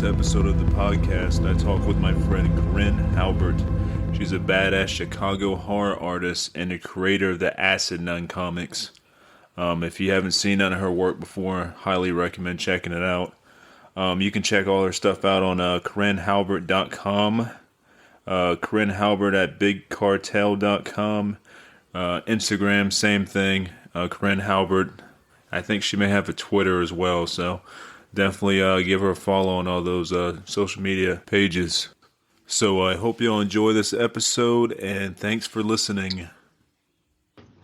episode of the podcast, I talk with my friend Corinne Halbert. She's a badass Chicago horror artist and the creator of the Acid Nun comics. If you haven't seen none of her work before, highly recommend checking it out. You can check all her stuff out on CorinneHalbert.com, Corinne Halbert at BigCartel.com, Instagram, same thing, Corinne Halbert. I think she may have a Twitter as well, so definitely give her a follow on all those social media pages. So I hope you'll enjoy this episode, and thanks for listening.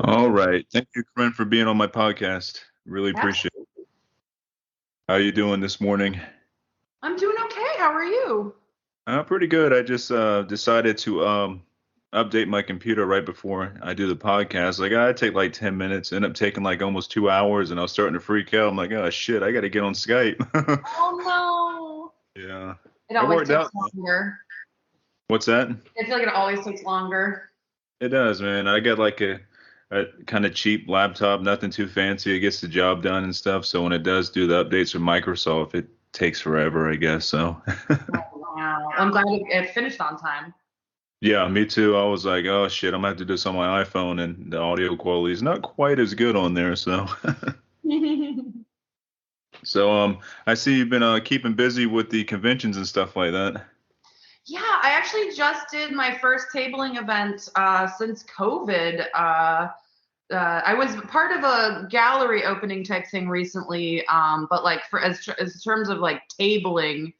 All right. Thank you, Corinne, for being on my podcast. Really appreciate it. How are you doing this morning? I'm doing okay. How are you? Pretty good. I just decided to update my computer right before I do the podcast. Like, I take like 10 minutes, end up taking like almost 2 hours, and I was starting to freak out. I'm like, oh, shit, I got to get on Skype. Oh, no. Yeah. It always takes longer. What's that? I feel like it always takes longer. It does, man. I got like a kind of cheap laptop, nothing too fancy. It gets the job done and stuff. So when it does do the updates from Microsoft, it takes forever, I guess. So. Wow. I'm glad it finished on time. Yeah, me too. I was like, oh shit, I'm gonna have to do this on my iPhone, and the audio quality is not quite as good on there. So, I see you've been keeping busy with the conventions and stuff like that. Yeah, I actually just did my first tabling event since COVID. I was part of a gallery opening type thing recently, but like as terms of like tabling.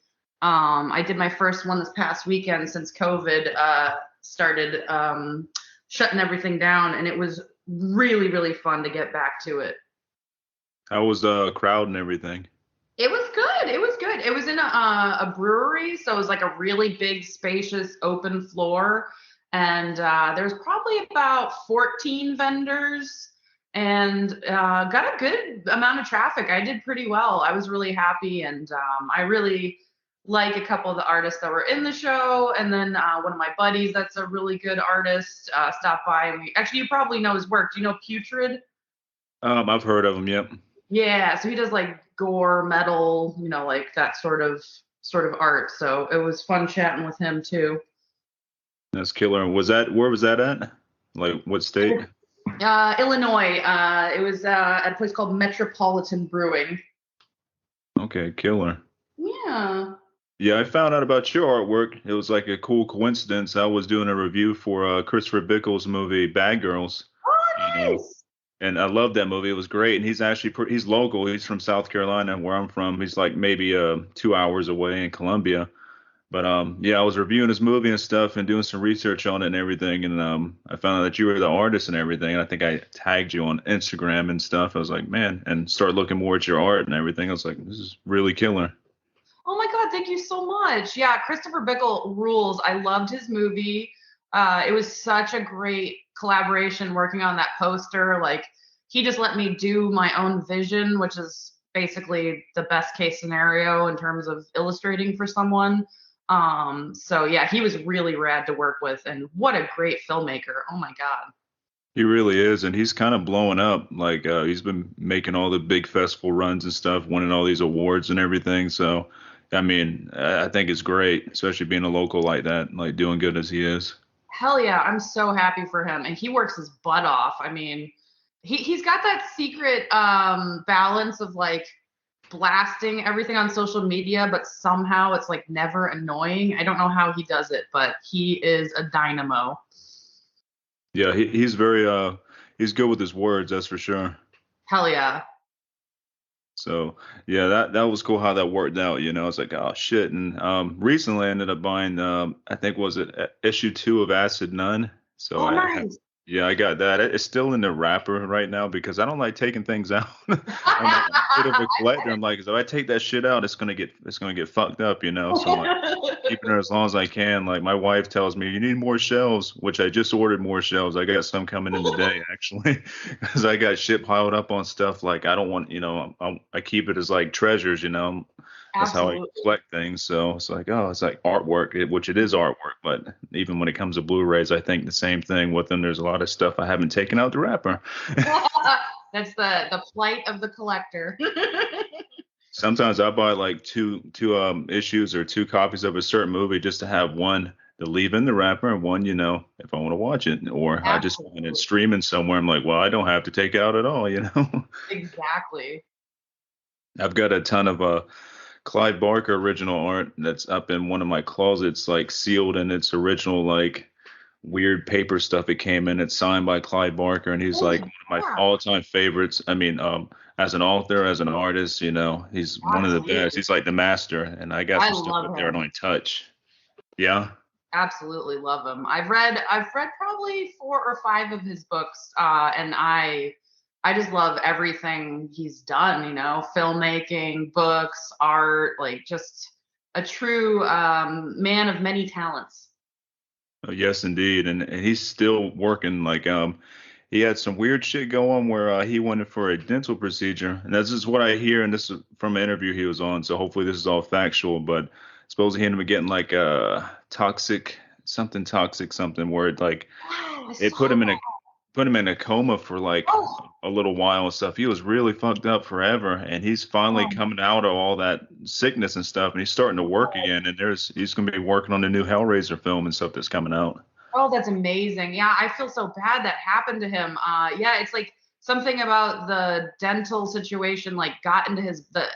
I did my first one this past weekend since COVID started shutting everything down, and it was really, really fun to get back to it. How was the crowd and everything? It was good. It was good. It was in a brewery, so it was like a really big, spacious, open floor, and there was probably about 14 vendors, and got a good amount of traffic. I did pretty well. I was really happy, and I really like a couple of the artists that were in the show, and then one of my buddies that's a really good artist stopped by, and actually, you probably know his work. Do you know Putrid? I've heard of him. Yep. Yeah, so he does like gore, metal, like that sort of art. So it was fun chatting with him too. That's killer. Where was that at? Like what state? Illinois. It was at a place called Metropolitan Brewing. Okay, killer. Yeah. Yeah, I found out about your artwork. It was like a cool coincidence. I was doing a review for Christopher Bickle's movie Bad Girls. Oh, nice. And I love that movie. It was great. And he's actually he's local. He's from South Carolina, where I'm from. He's like maybe 2 hours away in Columbia. But yeah, I was reviewing his movie and stuff and doing some research on it and everything. And I found out that you were the artist and everything. And I think I tagged you on Instagram and stuff. I was like, man, and started looking more at your art and everything. I was like, this is really killer. Oh my God, thank you so much. Yeah, Christopher Bickle rules. I loved his movie. It was such a great collaboration working on that poster. Like, he just let me do my own vision, which is basically the best case scenario in terms of illustrating for someone. So yeah, he was really rad to work with, and what a great filmmaker. Oh my God. He really is, and he's kind of blowing up. Like he's been making all the big festival runs and stuff, winning all these awards and everything. So I mean, I think it's great, especially being a local like that, like doing good as he is. Hell yeah, I'm so happy for him. And he works his butt off. I mean, he's got that secret balance of like blasting everything on social media, but somehow it's like never annoying. I don't know how he does it, but he is a dynamo. Yeah, he's very he's good with his words, that's for sure. Hell yeah. So yeah, that was cool how that worked out. It's like, oh shit. And recently I ended up buying I think was it issue 2 of Acid Nun. So nice. Yeah, I got that. It's still in the wrapper right now because I don't like taking things out. I'm a bit of a collector. I'm like, if I take that shit out, it's gonna get fucked up, So I'm like, keeping it as long as I can. Like my wife tells me, you need more shelves, which I just ordered more shelves. I got some coming in today actually, because I got shit piled up on stuff. Like I don't want, I keep it as like treasures, That's Absolutely. How I collect things. So it's like, oh, it's like artwork, which it is artwork. But even when it comes to Blu-rays, I think the same thing with them. There's a lot of stuff I haven't taken out the wrapper. That's the plight of the collector. Sometimes I buy like two issues or two copies of a certain movie just to have one to leave in the wrapper and one, if I want to watch it. Or I just find it Absolutely. streaming somewhere. I'm like, well, I don't have to take it out at all. Exactly. I've got a ton of Clive Barker original art that's up in one of my closets, like sealed in its original like weird paper stuff it came in. It's signed by Clive Barker, and he's like Holy one of my crap. all-time favorites. I mean, as an author, as an artist, he's one of the best. Absolutely. He's like the master, and I got I some stuff love up there I him. don't touch. Yeah. Absolutely love him. I've read probably 4 or 5 of his books, and I just love everything he's done. Filmmaking, books, art, like just a true man of many talents. Yes, indeed, and he's still working. Like, he had some weird shit go on where he went in for a dental procedure, and this is what I hear, and this is from an interview he was on. So hopefully this is all factual. But supposedly he ended up getting like toxic something where it like Oh, I it saw that. put him in a coma for like Oh, a little while and stuff. He was really fucked up forever, and he's finally oh, coming out of all that sickness and stuff, and he's starting to work again. And he's gonna be working on the new Hellraiser film and stuff that's coming out. oh, that's amazing. Yeah, I feel so bad that happened to him. Yeah, it's like something about the dental situation, like got into the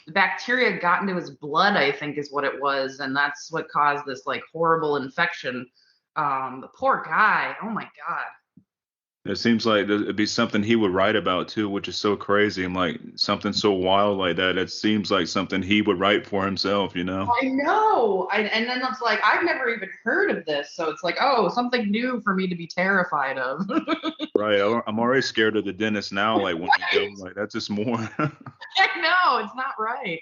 bacteria got into his blood, I think is what it was, and that's what caused this like horrible infection. The poor guy. Oh my God. It seems like it'd be something he would write about too, which is so crazy. I'm like something so wild like that. It seems like something he would write for himself. I know. And then it's like I've never even heard of this, so it's like, oh, something new for me to be terrified of. Right. I'm already scared of the dentist now. Like when you go, like that's just more. I know, it's not right.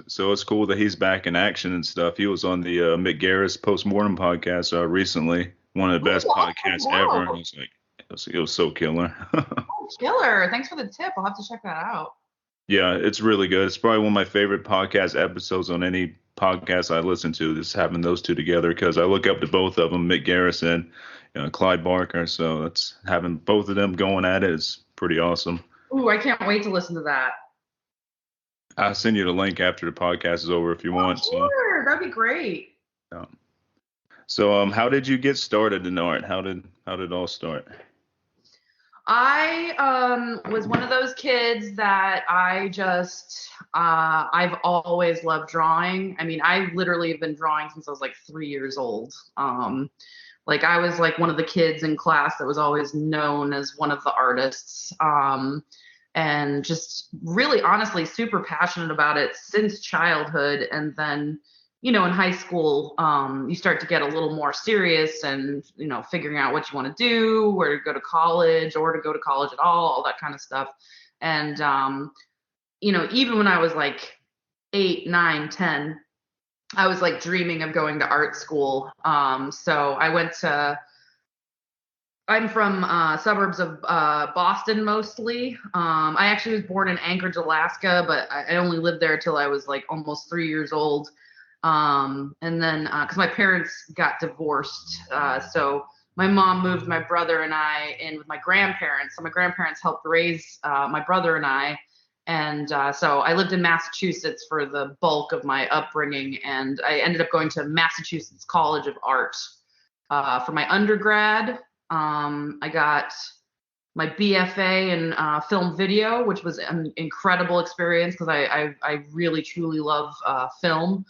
So it's cool that he's back in action and stuff. He was on the Mick Garris postmortem podcast recently, one of the Oh, best I'll check podcasts it ever. out. And it was so killer. Oh, killer. Thanks for the tip. I'll have to check that out. Yeah, it's really good. It's probably one of my favorite podcast episodes on any podcast I listen to. Just having those two together because I look up to both of them, Mick Garris and Clyde Barker. So that's having both of them going at it is pretty awesome. Ooh, I can't wait to listen to that. I'll send you the link after the podcast is over if you Oh, want. So, sure. That'd be great. yeah. So, how did you get started in art? How did it all start? I was one of those kids that I've always loved drawing. I mean, I literally have been drawing since I was like 3 years old. Like I was like one of the kids in class that was always known as one of the artists. And just really honestly super passionate about it since childhood. And then, in high school, you start to get a little more serious and, figuring out what you want to do, where to go to college or to go to college at all that kind of stuff. And, even when I was like 8, 9, 10, I was like dreaming of going to art school. So I'm from suburbs of Boston mostly. I actually was born in Anchorage, Alaska, but I only lived there till I was like almost 3 years old. And then because my parents got divorced, so my mom moved my brother and I in with my grandparents. So my grandparents helped raise my brother and I. And so I lived in Massachusetts for the bulk of my upbringing, and I ended up going to Massachusetts College of Art for my undergrad. I got my BFA in film video, which was an incredible experience because I really truly love film.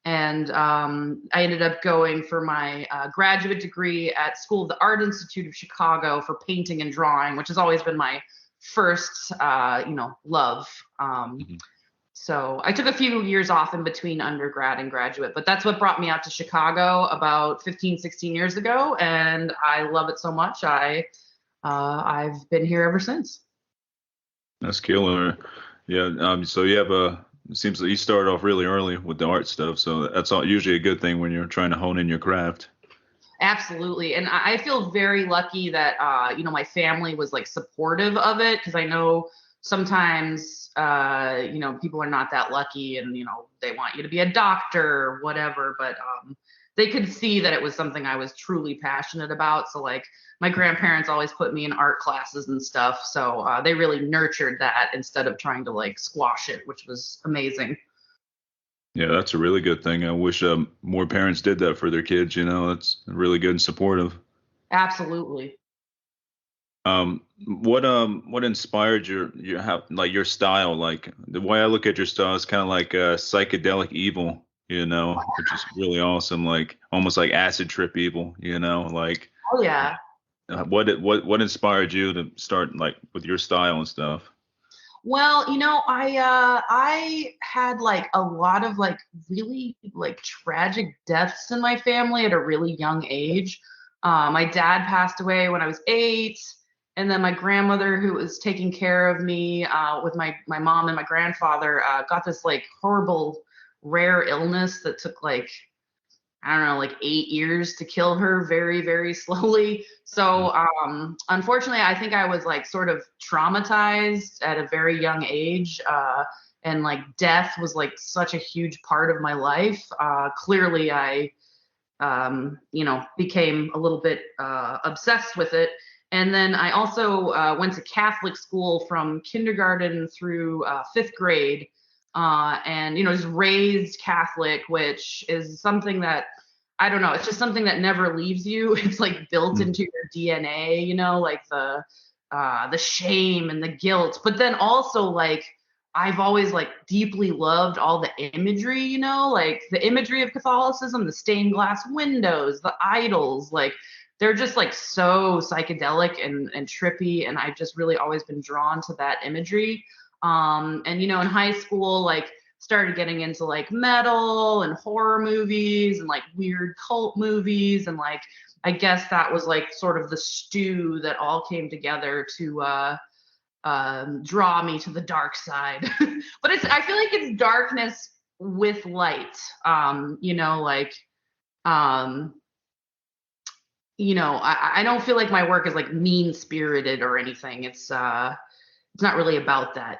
And I ended up going for my graduate degree at School of the Art Institute of Chicago for painting and drawing, which has always been my first, love. Mhm. So I took a few years off in between undergrad and graduate, but that's what brought me out to Chicago about 15, 16 years ago. And I love it so much. I've been here ever since. That's killer. Yeah. So you have it seems like you started off really early with the art stuff. So that's usually a good thing when you're trying to hone in your craft. Absolutely. And I feel very lucky that, my family was like supportive of it because I know sometimes, people are not that lucky and, they want you to be a doctor or whatever. But they could see that it was something I was truly passionate about. So like my grandparents always put me in art classes and stuff. So they really nurtured that instead of trying to like squash it, which was amazing. Yeah, that's a really good thing. I wish more parents did that for their kids. That's really good and supportive. Absolutely. What inspired your how like your style? Like the way I look at your style is kind of like psychedelic evil, which is really awesome. Like almost like acid trip evil, like Oh yeah. what inspired you to start like with your style and stuff? Well, I had like a lot of like really like tragic deaths in my family at a really young age. My dad passed away when I was 8, and then my grandmother, who was taking care of me with my mom and my grandfather, got this like horrible rare illness that took like I don't know, like 8 years to kill her very, very slowly. So, unfortunately, I think I was like sort of traumatized at a very young age. And like death was like such a huge part of my life. Clearly, I, became a little bit obsessed with it. And then I also went to Catholic school from kindergarten through 5th grade. And, just raised Catholic, which is something that I don't know. It's just something that never leaves you. It's like built Mm. into your DNA, like the shame and the guilt. But then also like I've always like deeply loved all the imagery, like the imagery of Catholicism, the stained glass windows, the idols, like they're just like so psychedelic and trippy. And I've just really always been drawn to that imagery. And in high school, like started getting into like metal and horror movies and like weird cult movies, and like I guess that was like sort of the stew that all came together to draw me to the dark side. But I feel like it's darkness with light. Like I don't feel like my work is like mean spirited or anything. It's not really about that.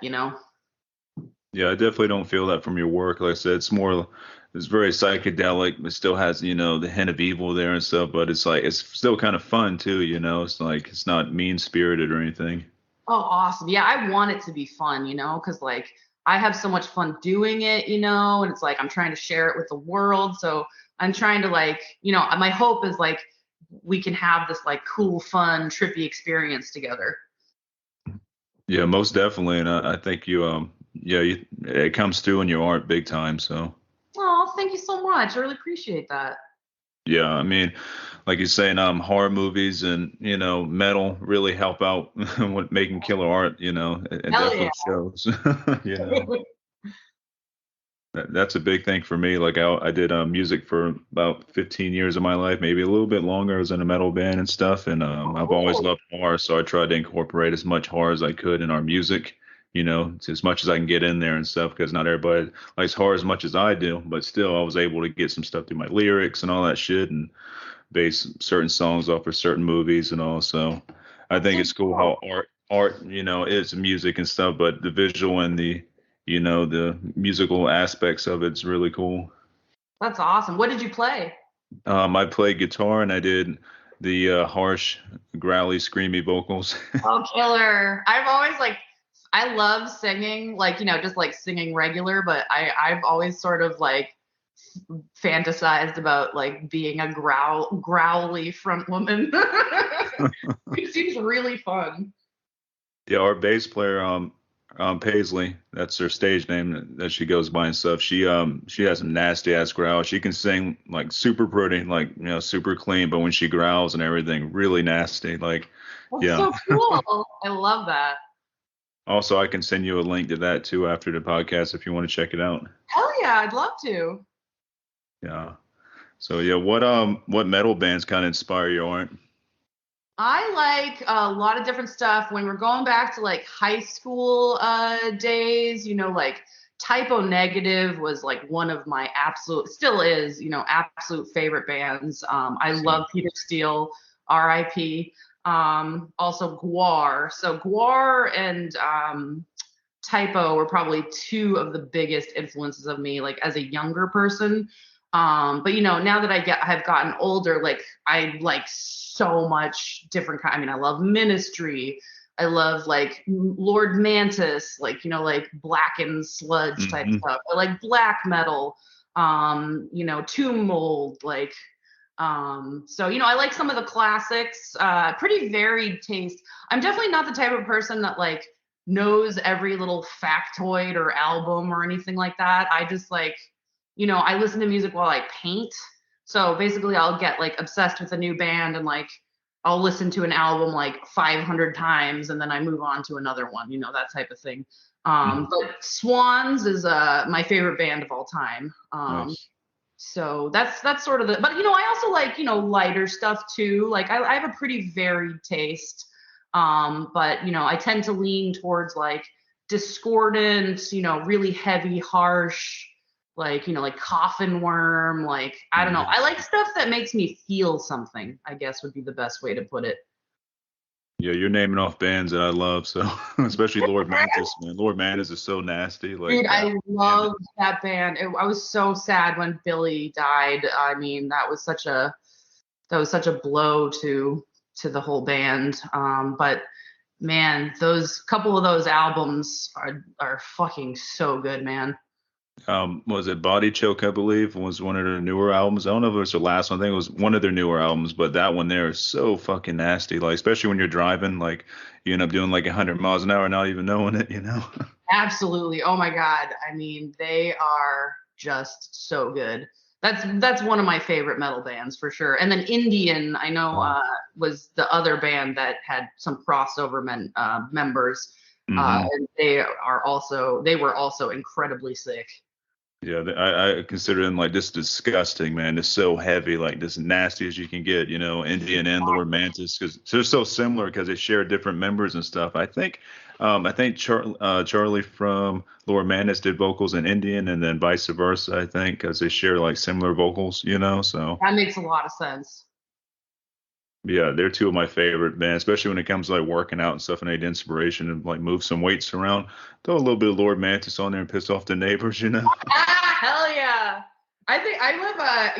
Yeah, I definitely don't feel that from your work. Like I said, it's very psychedelic. It still has, the hint of evil there and stuff, but it's like, it's still kind of fun too, It's like, it's not mean spirited or anything. Oh, awesome. Yeah, I want it to be fun, because like I have so much fun doing it, and it's like I'm trying to share it with the world. So I'm trying to like, my hope is like we can have this like cool, fun, trippy experience together. Yeah, most definitely. And I think yeah, it comes through in your art big time. So, Oh, thank you so much. I really appreciate that. yeah, I mean, like you're saying, horror movies and, metal really help out with making killer art, it Hell yeah. definitely shows, you know. That's a big thing for me. Like I did music for about 15 years of my life, maybe a little bit longer. I was in a metal band and stuff, and I've always Oh, loved horror, so I tried to incorporate as much horror as I could in our music, to as much as I can get in there and stuff, because not everybody likes horror as much as I do, but still I was able to get some stuff through my lyrics and all that shit, and base certain songs off of certain movies and all. So I think thank it's cool you. how art, is music and stuff, but the visual and the musical aspects of it's really cool. That's awesome. What did you play? I played guitar and I did the harsh, growly, screamy vocals. Oh, killer. I've always like I love singing, like, just like singing regular, but I've always sort of like fantasized about like being a growly front woman. It seems really fun. Yeah, our bass player, Paisley, that's her stage name that she goes by and stuff. She has some nasty ass growls. She can sing like super pretty, like super clean, but when she growls and everything, really nasty. Like, That's yeah. so cool. I love that. Also, I can send you a link to that too after the podcast if you want to check it out. Hell yeah, I'd love to. Yeah. So yeah, what metal bands kind of inspire your art? I like a lot of different stuff. When we're going back to like high school days, like Typo Negative was like one of my absolute, still is, absolute favorite bands. I Same. love Peter Steele, R.I.P. Also Guar. So Guar and Typo were probably two of the biggest influences of me, like as a younger person. But now that have gotten older, like I like so much different kind. I mean, I love Ministry. I love like Lord Mantis, like like Black and Sludge type Hmm. stuff. I like black metal. Tomb Mold, like so I like some of the classics. Pretty varied taste. I'm definitely not the type of person that like knows every little factoid or album or anything like that. I just like I listen to music while I paint. So basically I'll get like obsessed with a new band and like I'll listen to an album like 500 times and then I move on to another one, that type of thing. But Swans is my favorite band of all time. Nice. So that's sort of the, but I also like lighter stuff too. Like I have a pretty varied taste. But I tend to lean towards like discordant, really heavy, harsh, like Coffin Worm, like I don't know. I Nice. like stuff that makes me feel something, I guess would be the best way to put it. Yeah, you're naming off bands that I love, so especially Lord Mantis, man. Lord Mantis is so nasty. Dude, Like, God I damn it. love that band. I was so sad when Billy died. I mean, that was such a blow to the whole band. But man, those couple of those albums are fucking so good, man. Was it Body Choke, I believe, was one of their newer albums. I don't know if it was their last one. I think it was one of their newer albums, but that one there is so fucking nasty. Like, especially when you're driving, like you end up doing like 100 miles an hour, not even knowing it, you know? Absolutely. Oh my God. I mean, they are just so good. That's one of my favorite metal bands for sure. And then Indian, I know, was the other band that had some crossover members. Mm-hmm. And they were also incredibly sick. Yeah, I consider them like this disgusting, man. It's so heavy, like this nasty as you can get, you know, Indian and Lord Mantis, because they're so similar because they share different members and stuff. I think Charlie from Lord Mantis did vocals in Indian, and then vice versa. I think because they share like similar vocals, you know. So That makes a lot of sense. yeah, they're two of my favorite bands, especially when it comes to like working out and stuff. And I need inspiration and like move some weights around. Throw a little bit of Lord Mantis on there and piss off the neighbors, you know. Ah, hell yeah. I think I love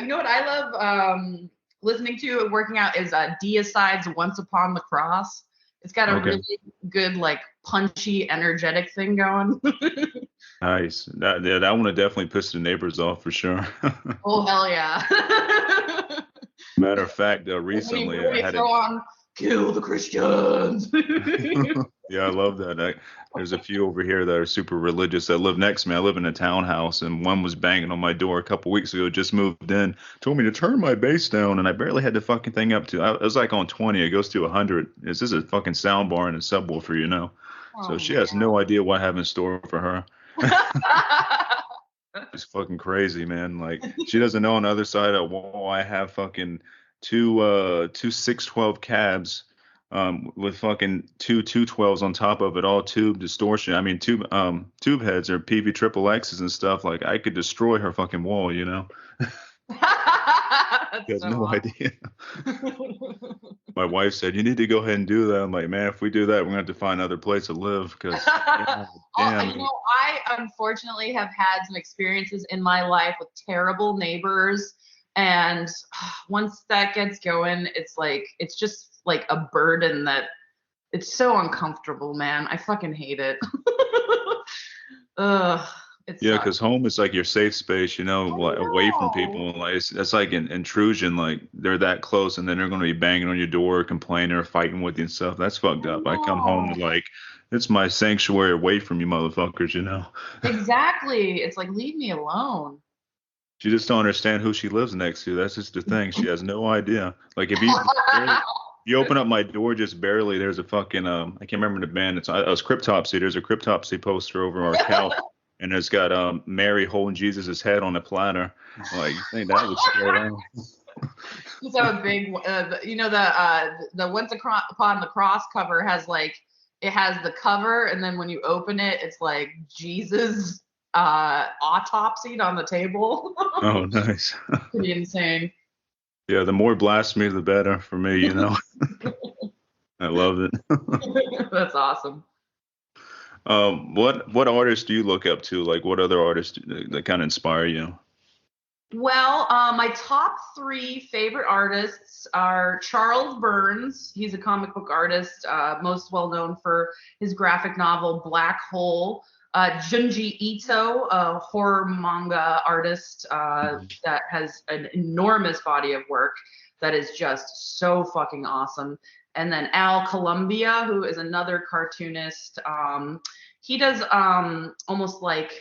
what I love listening to and working out is Deicide's Once Upon the Cross. It's got a Okay. really good like punchy energetic thing going. Nice. That one would definitely piss the neighbors off for sure. Oh hell yeah. Matter of fact, When recently I you had a throw on Kill the Christians. yeah, I love that. There's a few over here that are super religious that live next to me. I live in a townhouse, and one was banging on my door a couple weeks ago. Just moved in, told me to turn my bass down, and I barely had the fucking thing up to. I was like on 20. It goes to 100. This is a fucking sound bar and a subwoofer, you know. So Oh she has no idea what I have in store for her. man. It's fucking crazy, man. Like she doesn't know on the other side of the wall I have fucking two 612 cabs with fucking two 12s on top of it, all tube distortion. I mean tube heads or PV triple X's and stuff. Like I could destroy her fucking wall, you know? She That's has so no idea. My wife said, "You need to go ahead and do that." I'm like, "Man, if we do that, we're gonna have to find another place to live because damn." I unfortunately have had some experiences in my life with terrible neighbors. And once that gets going, it's just like a burden that it's so uncomfortable, man. I fucking hate it. Ugh, it Yeah, sucks. because home is like your safe space, you know, I like away from know. people. Like that's like an intrusion. Like they're that close, and then they're gonna be banging on your door, complaining or fighting with you and stuff. That's fucked I up. I come home know. to like it's my sanctuary away from you, motherfuckers. You know. Exactly. It's like leave me alone. She just don't understand who she lives next to. That's just the thing. She has no idea. Like if you barely, you open up my door just barely, there's a fucking I can't remember the band. It was Cryptopsy. There's a Cryptopsy poster over our couch, and it's got Mary holding Jesus' head on a platter. Like you think that would scare them? Just have a big, the Upon the Cross cover has like, it has the cover, and then when you open it, it's like Jesus autopsied on the table. Oh, nice. Pretty insane. Yeah, the more blasphemy, the better for me. You know, I love it. That's awesome. What artists do you look up to? Like, what other artists that kind of inspire you? Well, my top three favorite artists are Charles Burns. He's a comic book artist, most well known for his graphic novel Black Hole. Junji Ito, a horror manga artist that has an enormous body of work that is just so fucking awesome. And then Al Columbia, who is another cartoonist. He does almost like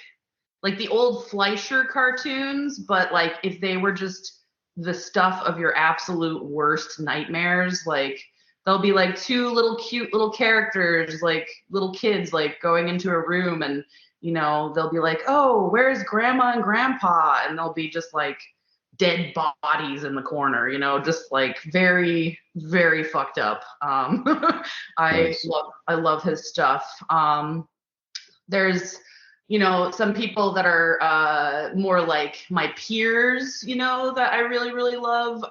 the old Fleischer cartoons, but like if they were just the stuff of your absolute worst nightmares, like there'll be like two little cute little characters, like little kids, like going into a room and they'll be like, oh, where's grandma and grandpa? And they'll be just like dead bodies in the corner, just like very, very fucked up. Nice. I love his stuff. There's some people that are more like my peers, that I really, really love.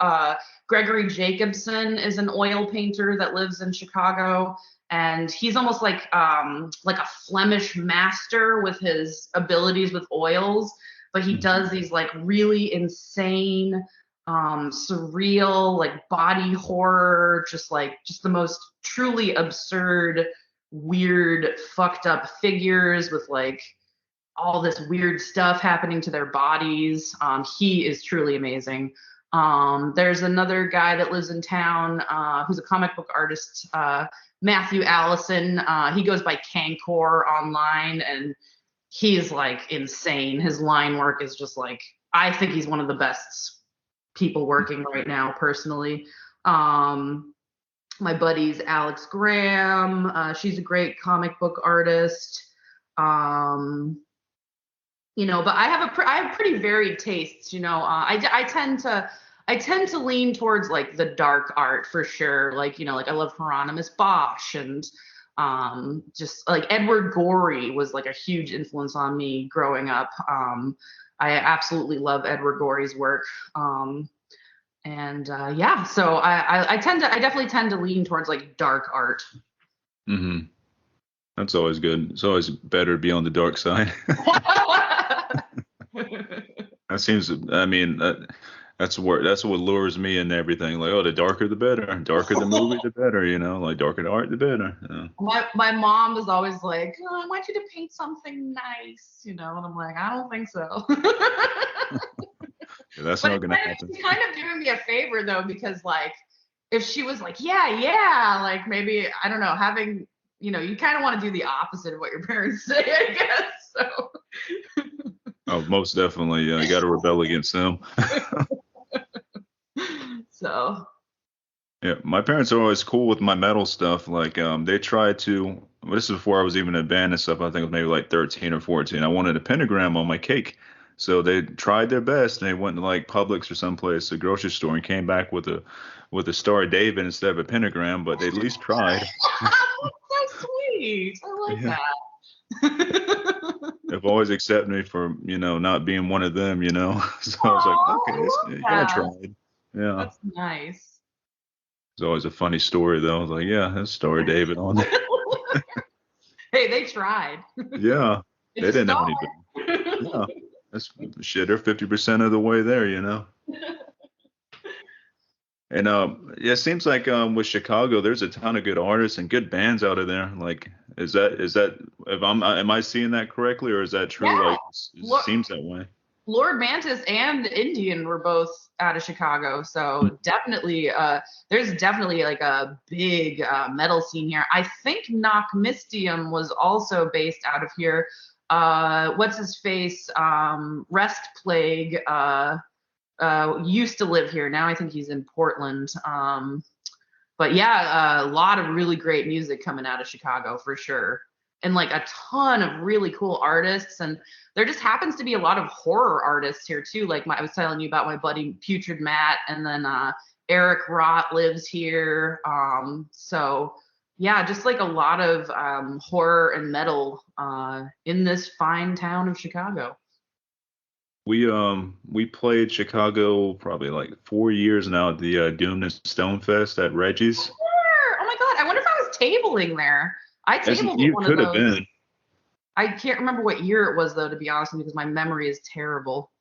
Gregory Jacobson is an oil painter that lives in Chicago, and he's almost like a Flemish master with his abilities with oils, but he does these like really insane, surreal, like body horror, just the most truly absurd, weird, fucked up figures with like all this weird stuff happening to their bodies. He is truly amazing. There's another guy that lives in town who's a comic book artist, Matthew Allison. He goes by Cancor online, and he's like insane. His line work is just like, I think he's one of the best people working right now, personally. My buddy's Alex Graham. She's a great comic book artist. But I have pretty varied tastes. I tend to lean towards like the dark art for sure. Like like I love Hieronymus Bosch, and just like Edward Gorey was like a huge influence on me growing up. I absolutely love Edward Gorey's work. And yeah, so I definitely tend to lean towards like dark art. Mm-hmm. That's always good. It's always better to be on the dark side. That seems, I mean, that's what lures me and everything. Like, oh, the darker the better. Darker the movie, the better. Like darker the art, the better. My mom is always like, oh, I want you to paint something nice, and I'm like, I don't think so. Yeah, that's But not gonna happen. it's kind of doing me a favor though, because like if she was like, yeah, like maybe I don't know, having you kind of want to do the opposite of what your parents say, I guess. So. Oh, most definitely. You got to rebel against them. So. Yeah, my parents are always cool with my metal stuff. Like, they tried to. Well, this is before I was even in a band and stuff. I think it was maybe like 13 or 14. I wanted a pentagram on my cake, so they tried their best. And they went to like Publix or someplace, a grocery store, and came back with a Star of David instead of a pentagram. But they at least tried. So sweet. I like Yeah. that. They've always accepted me for not being one of them. So I was like, okay, y'all tried. Yeah. That's nice. It's always a funny story though. I was like, yeah, that's Star of David on there. Hey, they tried. Yeah. They It's a didn't know star. any better. Yeah. That's shit. They're 50% of the way there. And yeah, it seems like with Chicago, there's a ton of good artists and good bands out of there. Like, is that if am I seeing that correctly, or is that true? Yeah. Like, it seems that way. Lord Mantis and Indian were both out of Chicago, so definitely, there's definitely like a big metal scene here. I think Knock Mystium was also based out of here. What's his face? Rest Plague used to live here. Now I think he's in Portland. But yeah, a lot of really great music coming out of Chicago for sure. And like a ton of really cool artists. And there just happens to be a lot of horror artists here too. Like I was telling you about my buddy Putrid Matt, and then Eric Roth lives here. So yeah, just like a lot of horror and metal in this fine town of Chicago. We played Chicago probably like 4 years now at the Doom and Stone Fest at Reggie's. Sure. Oh my God, I wonder if I was tabling there. I tabled at You one of could have those. been. I can't remember what year it was though, to be honest with you, because my memory is terrible.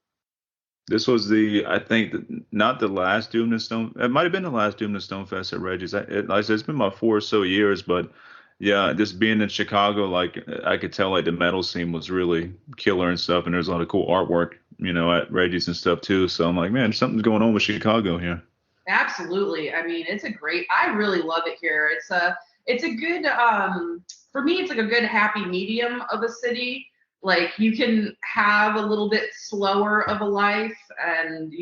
This was I think, not the last Doom to Stone. It might have been the last Doom to Stone Fest at Reggie's. Like I said, it's been about 4 or so years, but yeah, just being in Chicago, like I could tell, like the metal scene was really killer and stuff, and there's a lot of cool artwork, at Reggie's and stuff too. So I'm like, man, something's going on with Chicago here. Absolutely. I mean, I really love it here. It's a good, for me, it's like a good happy medium of a city. Like you can have a little bit slower of a life and,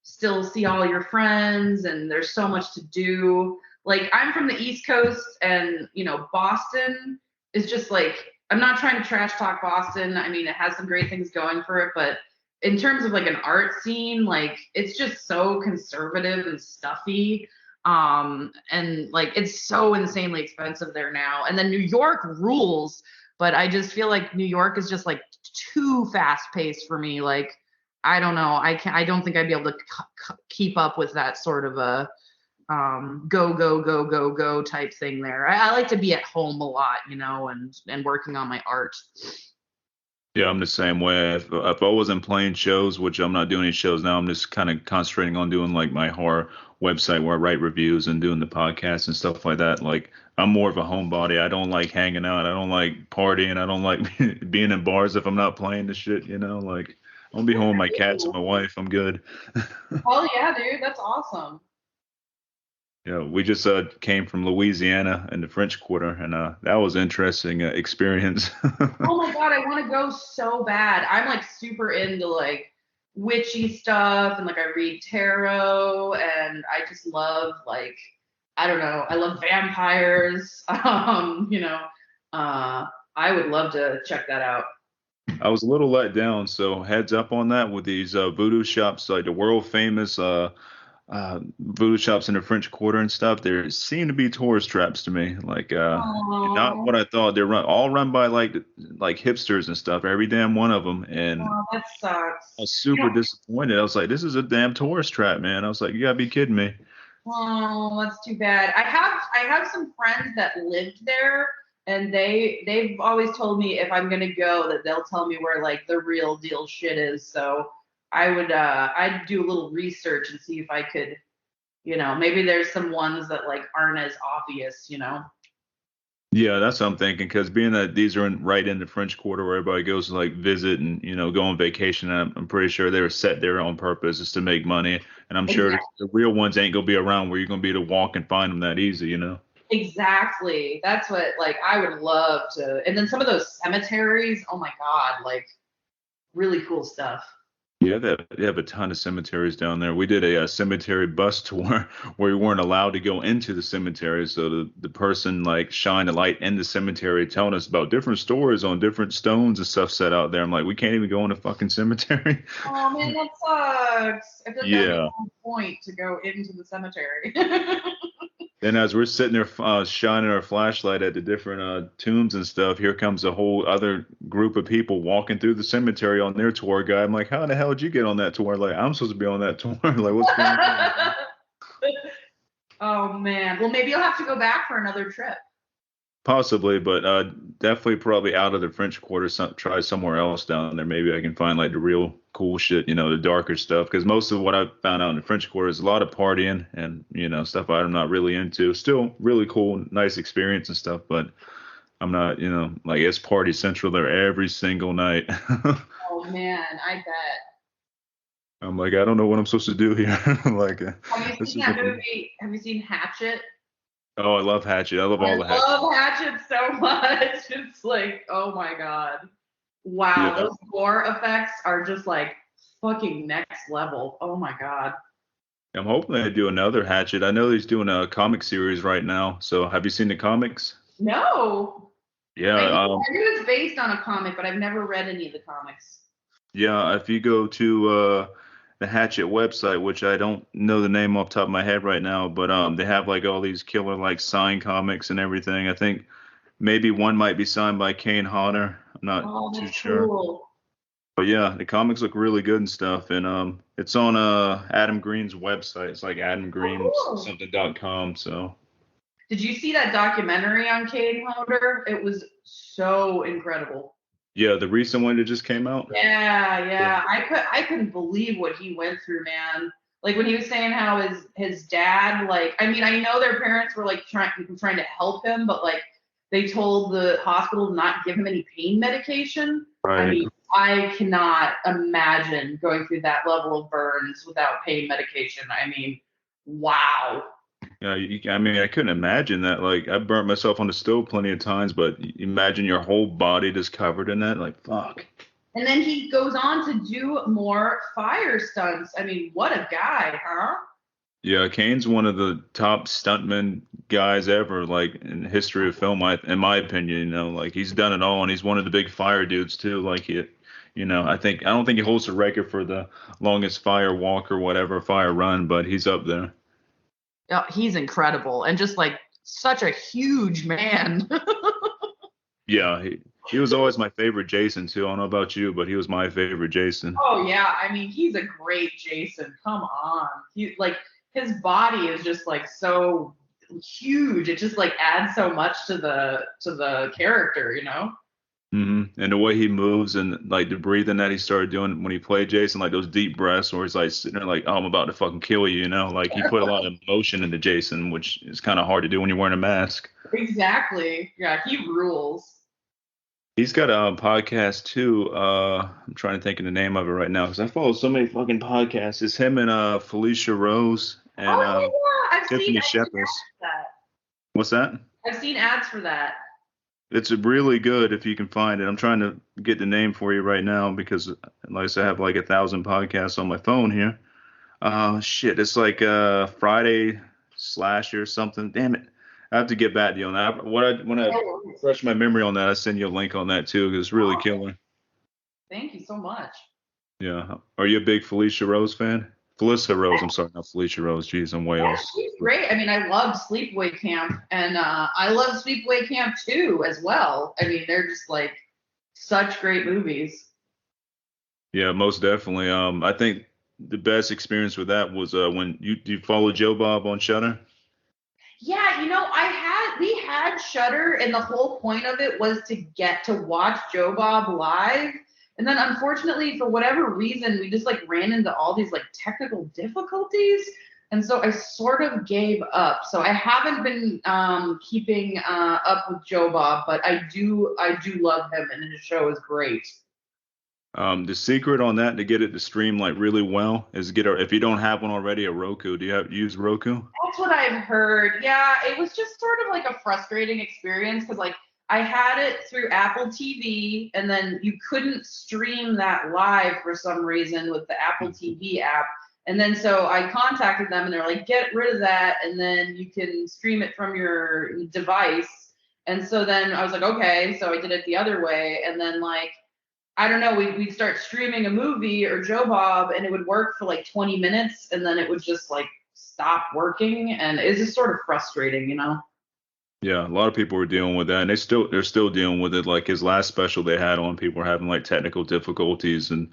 still see all your friends and there's so much to do. Like I'm from the East Coast and, Boston is just like, I'm not trying to trash talk Boston. I mean, it has some great things going for it, but in terms of like an art scene, like it's just so conservative and stuffy. And like it's so insanely expensive there now. And then New York rules, but I just feel like New York is just like too fast paced for me. Like I don't know, I don't think I'd be able to keep up with that sort of a go go go go go type thing there. I like to be at home a lot, and working on my art. Yeah, I'm the same way. If I wasn't playing shows, which I'm not doing any shows now, I'm just kind of concentrating on doing like my horror website where I write reviews and doing the podcast and stuff like that. Like I'm more of a homebody. I don't like hanging out. I don't like partying. I don't like being in bars if I'm not playing the shit, Like I'll be home with my cats and my wife. I'm good. Oh yeah, dude, that's awesome. Yeah, we just came from Louisiana in the French Quarter, and that was interesting experience. Oh my God, I want to go so bad. I'm like super into like witchy stuff and like I read tarot and I just love like I don't know, I love vampires. I would love to check that out. I was a little let down, so heads up on that with these voodoo shops, like the world famous voodoo shops in the French Quarter and stuff. There seem to be tourist traps to me, like not Oh, what I thought. They're all run by like hipsters and stuff, every damn one of them, and oh, that I sucks. was super disappointed. I was like, this is a damn tourist trap, man. I was like, you gotta be kidding me. Oh, that's too bad. I have some friends that lived there and they've always told me if I'm gonna go that they'll tell me where like the real deal shit is. So I'd do a little research and see if I could, maybe there's some ones that like aren't as obvious. Yeah, that's what I'm thinking. Because being that these are right in the French Quarter where everybody goes to like visit and go on vacation, I'm pretty sure they were set there on purpose just to make money. And I'm sure the real ones ain't gonna be around where you're gonna be able to walk and find them that easy. Exactly. That's what like I would love to. And then some of those cemeteries, oh my God, like really cool stuff. Yeah, they have a ton of cemeteries down there. We did a cemetery bus tour where we weren't allowed to go into the cemetery. So the person like shined a light in the cemetery telling us about different stories on different stones and stuff set out there. I'm like, we can't even go in the fucking cemetery. Oh man, that sucks. I feel like that would be Yeah. one point to go into the cemetery. Then as we're sitting there shining our flashlight at the different tombs and stuff, here comes a whole other group of people walking through the cemetery on their tour guide. I'm like, how the hell did you get on that tour? Like, I'm supposed to be on that tour. Like, what's going on? Oh man. Well, maybe you'll have to go back for another trip. Possibly, but definitely probably out of the French Quarter. Try somewhere else down there. Maybe I can find like the real cool shit, the darker stuff. Because most of what I found out in the French Quarter is a lot of partying and stuff I'm not really into. Still really cool, nice experience and stuff, but I'm not, like it's party central there every single night. Oh man, I bet. I'm like, I don't know what I'm supposed to do here. Like, Have you this seen is. that movie? Have you seen Hatchet? Oh, I love Hatchet. I love I all the Hatchet. love Hatchet so much. It's like, oh my God. Wow, Yeah. those gore effects are just like fucking next level. Oh my God. I'm hoping they do another Hatchet. I know he's doing a comic series right now. So have you seen the comics? No. Yeah, I knew it's based on a comic, but I've never read any of the comics. yeah. If you go to the Hatchet website, which I don't know the name off the top of my head right now, but they have like all these killer like signed comics and everything. I think maybe one might be signed by Kane Hodder. I'm not Oh, too that's sure. cool. But yeah, the comics look really good and stuff. And it's on Adam Green's website. It's like Oh, cool. adamgreen something.com. So Did you see that documentary on Cade Hodder? It was so incredible. Yeah, the recent one that just came out. Yeah, Yeah. yeah. I couldn't believe what he went through, man. Like when he was saying how his dad, like, I mean, I know their parents were like trying to help him, but like they told the hospital to not give him any pain medication. I Right. mean, I cannot imagine going through that level of burns without pain medication. I mean, wow. Yeah, I mean, I couldn't imagine that. Like, I burnt myself on the stove plenty of times, but imagine your whole body just covered in that. Like, fuck. And then he goes on to do more fire stunts. I mean, what a guy, huh? Yeah, Kane's one of the top stuntman guys ever, like in history of film. In my opinion, like he's done it all, and he's one of the big fire dudes too. Like I don't think he holds the record for the longest fire walk or whatever fire run, but he's up there. Yeah, he's incredible and just like such a huge man. Yeah, he was always my favorite Jason too. I don't know about you, but he was my favorite Jason. Oh yeah, I mean he's a great Jason. Come on, he like his body is just like so huge. It just like adds so much to the character, you know. And the way he moves and like the breathing that he started doing when he played Jason, like those deep breaths where he's like sitting there like, oh, I'm about to fucking kill you, Like he put a lot of emotion into Jason, which is kind of hard to do when you're wearing a mask. Exactly. Yeah, he rules. He's got a podcast too. I'm trying to think of the name of it right now because I follow so many fucking podcasts. It's him and Felicia Rose and Oh yeah, Tiffany I've seen Shepis. ads for that. What's that? I've seen ads for that. It's really good if you can find it. I'm trying to get the name for you right now because, like I said, I have like 1,000 podcasts on my phone here. Shit, it's like Friday Slash or something. Damn it, I have to get back to you on that. When I refresh my memory on that, I send you a link on that too because it's really killer. Thank you so much. Yeah. Are you a big Felicia Rose fan? Felissa Rose. I'm sorry, not Felicia Rose. Jeez, I'm way Yeah, off. she's great. I mean, I loved Sleepaway Camp, and I love Sleepaway Camp 2 as well. I mean, they're just like such great movies. Yeah, most definitely. I think the best experience with that was when you follow Joe Bob on Shutter. Yeah, we had Shudder, and the whole point of it was to get to watch Joe Bob live. And then unfortunately, for whatever reason, we just like ran into all these like technical difficulties. And so I sort of gave up. So I haven't been keeping up with Joe Bob, but I do love him, and his show is great. The secret on that to get it to stream like really well is if you don't have one already, a Roku. Do you use Roku? That's what I've heard. Yeah, it was just sort of like a frustrating experience because like I had it through Apple TV and then you couldn't stream that live for some reason with the Apple TV app. And then so I contacted them and they're like, get rid of that and then you can stream it from your device. And so then I was like, okay, so I did it the other way. And then like I don't know, we'd start streaming a movie or Joe Bob and it would work for like 20 minutes and then it would just like stop working and it's just sort of frustrating, you know? Yeah, a lot of people were dealing with that, and they're still dealing with it. Like his last special they had on, people were having like technical difficulties, and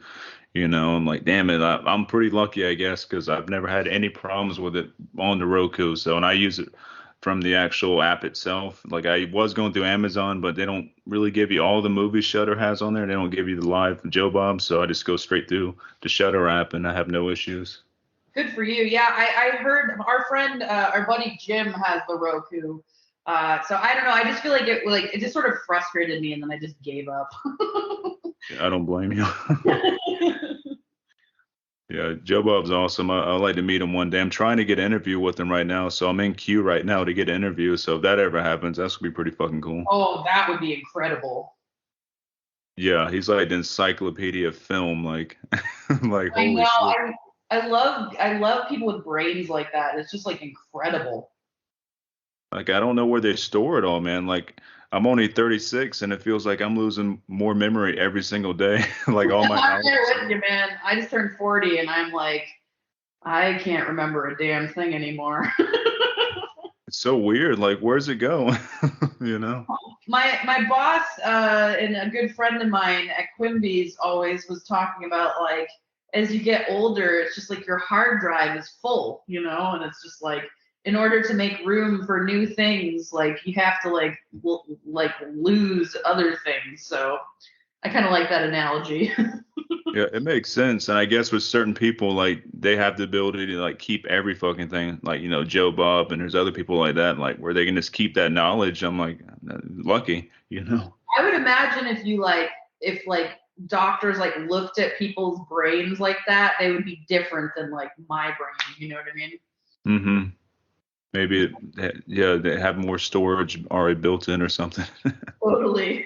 I'm like, damn it, I'm pretty lucky, I guess, because I've never had any problems with it on the Roku. So, and I use it from the actual app itself. Like I was going through Amazon, but they don't really give you all the movies Shutter has on there. They don't give you the live Joe Bob, so I just go straight through the Shutter app, and I have no issues. Good for you. Yeah, I heard our friend, our buddy Jim has the Roku. So I don't know. I just feel like it just sort of frustrated me, and then I just gave up. I don't blame you. Yeah, Joe Bob's awesome. I'd like to meet him one day. I'm trying to get an interview with him right now, so I'm in queue right now to get an interview. So if that ever happens, that's gonna be pretty fucking cool. Oh, that would be incredible. Yeah, he's like the encyclopedia of film, like, like I holy know. shit. I love people with brains like that. It's just like incredible. Like I don't know where they store it all, man. Like I'm only 36, and it feels like I'm losing more memory every single day. Like all my I'm knowledge. there with you, man. I just turned 40, and I'm like, I can't remember a damn thing anymore. It's so weird. Like where's it go? You know? My boss and a good friend of mine at Quimby's always was talking about like as you get older, it's just like your hard drive is full, and it's just like in order to make room for new things, like you have to like lose other things. So I kind of like that analogy. Yeah, it makes sense. And I guess with certain people, like they have the ability to like keep every fucking thing, like Joe Bob, and there's other people like that, like where they can just keep that knowledge. I'm like lucky. I would imagine if like doctors like looked at people's brains like that, they would be different than like my brain. You know what I mean? Hmm. Maybe yeah, they have more storage already built in or something. Totally.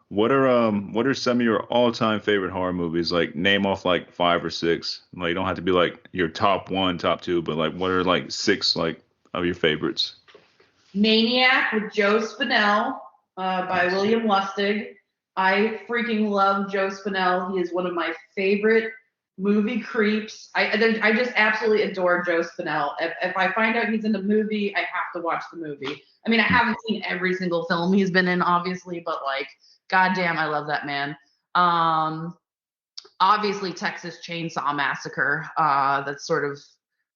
What are some of your all-time favorite horror movies? Like name off like five or six. Like you don't have to be like your top one, top two, but like what are like six like of your favorites? Maniac with Joe Spinell by Nice. William Lustig. I freaking love Joe Spinell. He is one of my favorite movie creeps. I just absolutely adore Joe Spinell. If I find out he's in the movie, I have to watch the movie. I mean, I haven't seen every single film he's been in, obviously, but like, goddamn, I love that man. Um, Obviously, Texas Chainsaw Massacre. That's sort of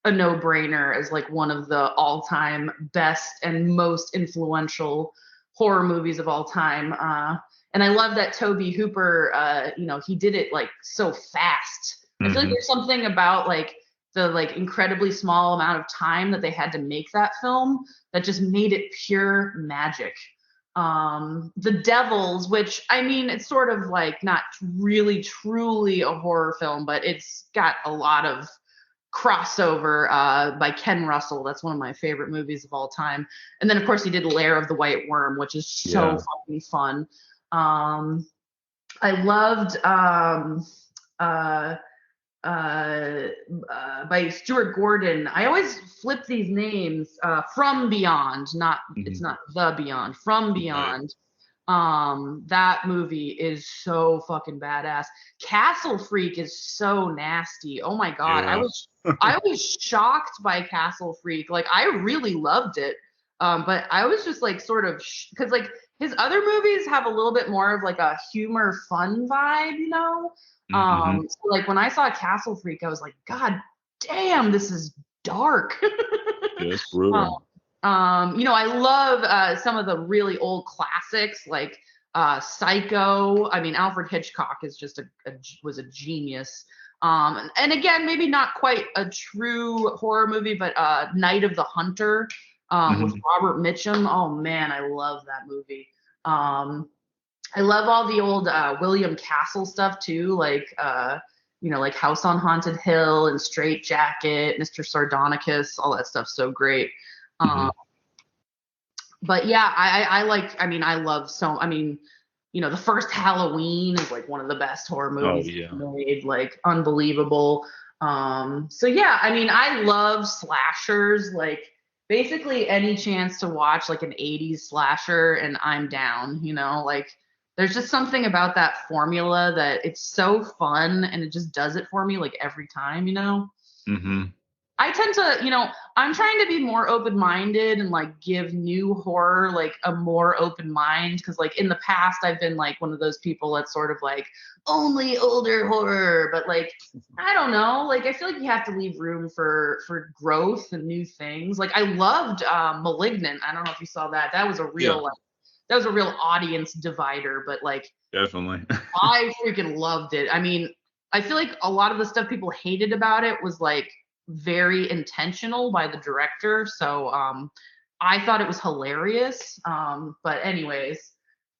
a no-brainer as like one of the all-time best and most influential horror movies of all time. And I love that Toby Hooper, he did it like so fast. I feel like Hmm. there's something about like the like incredibly small amount of time that they had to make that film that just made it pure magic. The Devils, which I mean, it's sort of like not really truly a horror film, but it's got a lot of crossover by Ken Russell. That's one of my favorite movies of all time. And then, of course, he did Lair of the White Worm, which is so Yeah. fucking fun. Um, I loved uh, by Stuart Gordon. I always flip these names. From Beyond, not it's Hmm. not The Beyond. From Right. Beyond. That movie is so fucking badass. Castle Freak is so nasty. Oh my god, I Yeah. was I was shocked by Castle Freak. Like I really loved it. But I was just like sort of because like his other movies have a little bit more of like a humor fun vibe, you know? Hmm. So like when I saw Castle Freak, I was like, God damn, this is dark. Yeah, it's brutal. I love some of the really old classics like Psycho. I mean, Alfred Hitchcock is just was a genius. And again, maybe not quite a true horror movie, but Night of the Hunter with Hmm. Robert Mitchum. Oh man, I love that movie. Um, I love all the old William Castle stuff too, like House on Haunted Hill and Straight Jacket, Mr. Sardonicus, all that stuff's so great. Hmm. Um, but yeah, I like. I mean, I love so. I mean, the first Halloween is like one of the best horror Oh movies yeah. made, like unbelievable. So yeah, I mean, I love slashers. Like basically any chance to watch like an '80s slasher, and I'm down. Like there's just something about that formula that it's so fun, and it just does it for me like every time. Hmm. I tend to, I'm trying to be more open-minded and like give new horror like a more open mind because like in the past I've been like one of those people that's sort of like only older horror, but like I don't know, like I feel like you have to leave room for growth and new things. Like I loved Malignant. I don't know if you saw that. Yeah, That was a real audience divider, but like definitely. I freaking loved it. I mean, I feel like a lot of the stuff people hated about it was like very intentional by the director. So I thought it was hilarious. But anyways,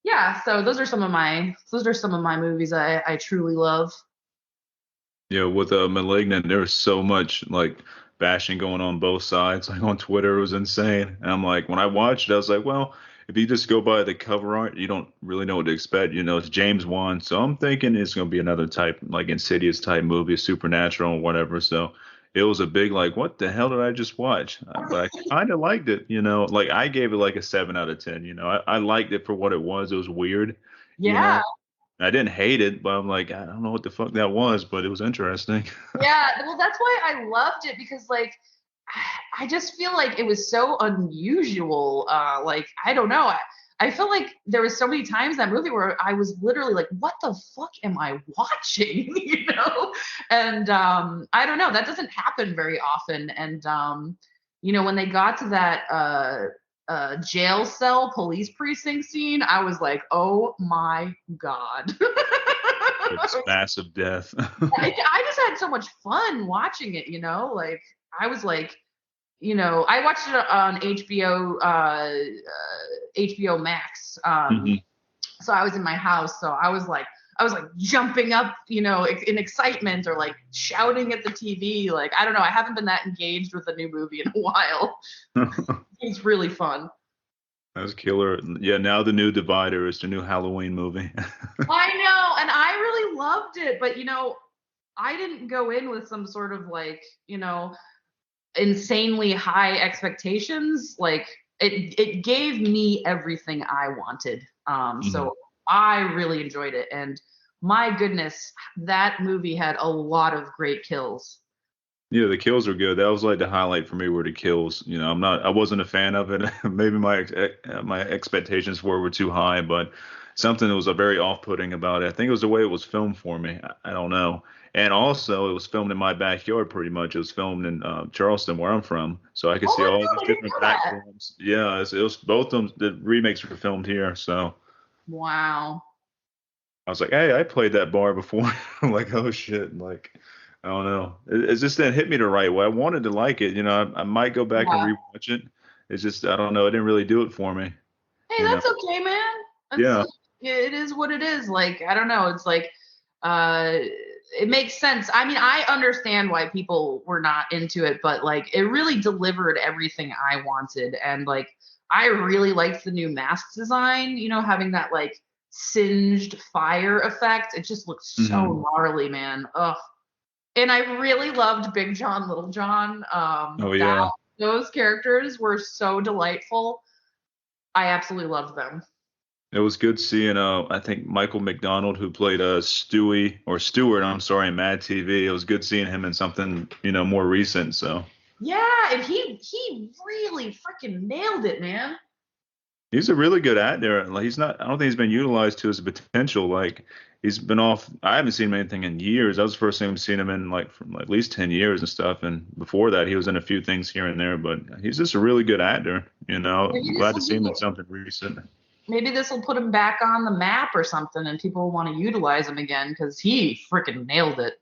yeah, so those are some of my movies I truly love. Yeah, with Malignant, there was so much like bashing going on both sides. Like on Twitter, it was insane. And I'm like, when I watched it, I was like, well, if you just go by the cover art, you don't really know what to expect. It's James Wan, so I'm thinking it's gonna be another type, like Insidious type movie, supernatural or whatever. So it was a big like, what the hell did I just watch? But I kind of liked it. Like I gave it like a 7 out of 10. I liked it for what it was. It was weird. You Yeah, know, I didn't hate it, but I'm like, I don't know what the fuck that was, but it was interesting. yeah. Well, that's why I loved it because like I just feel like it was so unusual. Like I don't know. I feel like there was so many times in that movie where I was literally like, "What the fuck am I watching?" And I don't know. That doesn't happen very often. And when they got to that jail cell police precinct scene, I was like, oh my God. It's massive death. I just had so much fun watching it, you know? Like, I was like, you know, I watched it on HBO Max. Mhm. So I was in my house, so I was like jumping up, you know, in excitement or like shouting at the TV. Like, I don't know, I haven't been that engaged with a new movie in a while. It's really fun. That's killer. Yeah, now the new Divider is the new Halloween movie. I know, and I really loved it, but you know, I didn't go in with some sort of like, you know, insanely high expectations. Like it gave me everything I wanted. Mhm. So I really enjoyed it, and my goodness, that movie had a lot of great kills. Yeah, the kills are good. That was like the highlight for me were the kills. You know, I wasn't a fan of it. Maybe my expectations were too high, but something that was very off-putting about it. I think it was the way it was filmed for me. I don't know. And also, it was filmed in my backyard pretty much. It was filmed in Charleston, where I'm from, so I could Oh see my all god, these I didn't different know that. backgrounds. Yeah, it was both of them. The remakes were filmed here, so Wow. I was like, hey, I played that bar before. I'm like, oh shit, like. I don't know. It just didn't hit me the right way. I wanted to like it, you know. I might go back and Yeah. rewatch it. It's just I don't know. It didn't really do it for me, Hey, you know. that's okay, man. That's Yeah. it is what it is. Like, I don't know. It's like uh it makes sense. I mean, I understand why people were not into it, but like it really delivered everything I wanted. And like I really liked the new mask design, you know, having that like singed fire effect. It just looked Hmm. so gnarly, man. Ugh. And I really loved Big John, Little John. Oh That yeah. those characters were so delightful. I absolutely loved them. It was good seeing I think Michael McDonald who played Stewie or Stewart, I'm sorry, in Mad TV. It was good seeing him in something, you know, more recent. So Yeah, and he really freaking nailed it, man. he's a really good actor. Like he's not I don't think he's been utilized to his potential. Like he's been off I haven't seen him in anything in years. That was the first thing I've seen him in like from at least 10 years and stuff. And before that he was in a few things here and there, but he's just a really good actor, you know. Maybe I'm this glad to will see be him in something recent. maybe this will put him back on the map or something, and people will want to utilize him again because he freaking nailed it.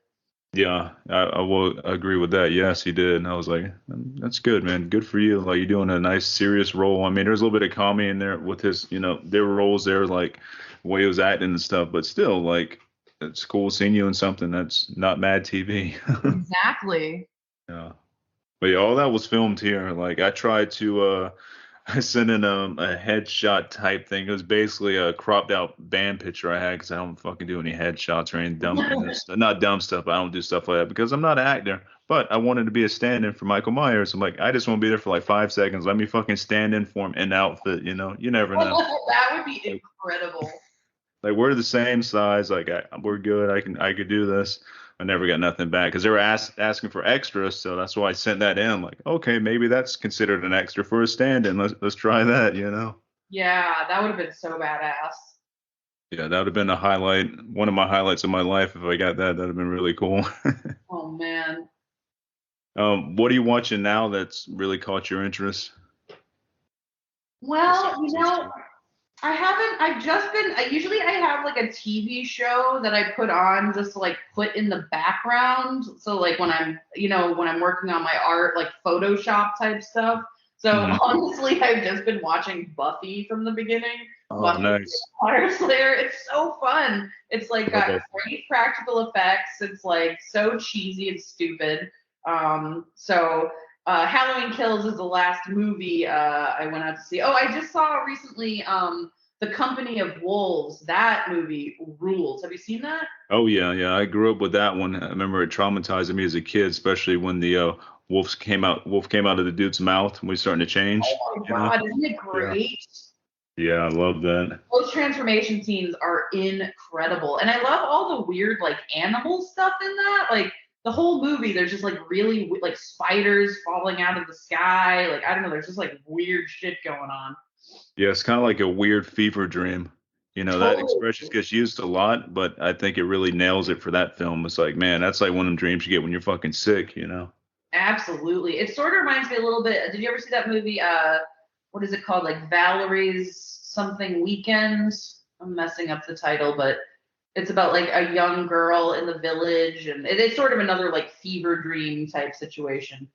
Yeah, I will agree with that. Yes, he did. And I was like, that's good, man. Good for you. Like you're doing a nice serious role. I mean, there's a little bit of comedy in there with his, you know, their roles there, like the way he was acting and stuff, but still, like, it's cool seeing you in something that's not Mad TV. Exactly. Yeah. But yeah, all that was filmed here. Like I tried to I sent in a headshot type thing. It was basically a cropped out band picture I had because I don't fucking do any headshots or any dumb, you know, not dumb stuff. I don't do stuff like that because I'm not an actor. But I wanted to be a stand-in for Michael Myers. I'm like, I just want to be there for like 5 seconds. Let me fucking stand in for him in the outfit. You know, you never know. That would be Like, incredible. like we're the same size. Like we're good. I could do this. I never got nothing back because they were asking for extras, so that's why I sent that in. I'm like, okay, maybe that's considered an extra for a stand-in. Let's try that. You know. Yeah, that would have been so badass. Yeah, that would have been a highlight, one of my highlights of my life. If I got that, that'd have been really cool. Oh man. What are you watching now that's really caught your interest Well, besides you those know, two? I haven't. I've just been. Usually, I have like a TV show that I put on just to like put in the background. So like when I'm, you know, when I'm working on my art, like Photoshop type stuff. So Hmm. honestly, I've just been watching Buffy from the beginning. Oh, Buffy the nice. Vampire Slayer. It's so fun. It's like Love got that. great practical effects. It's like so cheesy and stupid. Halloween Kills is the last movie I went out to see. Oh, I just saw recently The Company of Wolves. That movie rules. Have you seen that? Oh yeah, yeah. I grew up with that one. I remember it traumatizing me as a kid, especially when the wolf came out of the dude's mouth when he's starting to change. Oh my You know? God, isn't it Yeah. great? Yeah, I love that. Those transformation scenes are incredible. And I love all the weird like animal stuff in that. Like the whole movie, there's just like really like spiders falling out of the sky. Like I don't know, there's just like weird shit going on. Yeah, it's kind of like a weird fever dream. You know, that Totally. expression gets used a lot, but I think it really nails it for that film. It's like, man, that's like one of them dreams you get when you're fucking sick, you know? Absolutely. It sort of reminds me a little bit. Did you ever see that movie? what is it called? Like Valerie's something weekend. I'm messing up the title, but it's about like a young girl in the village, and it's sort of another like fever dream type situation.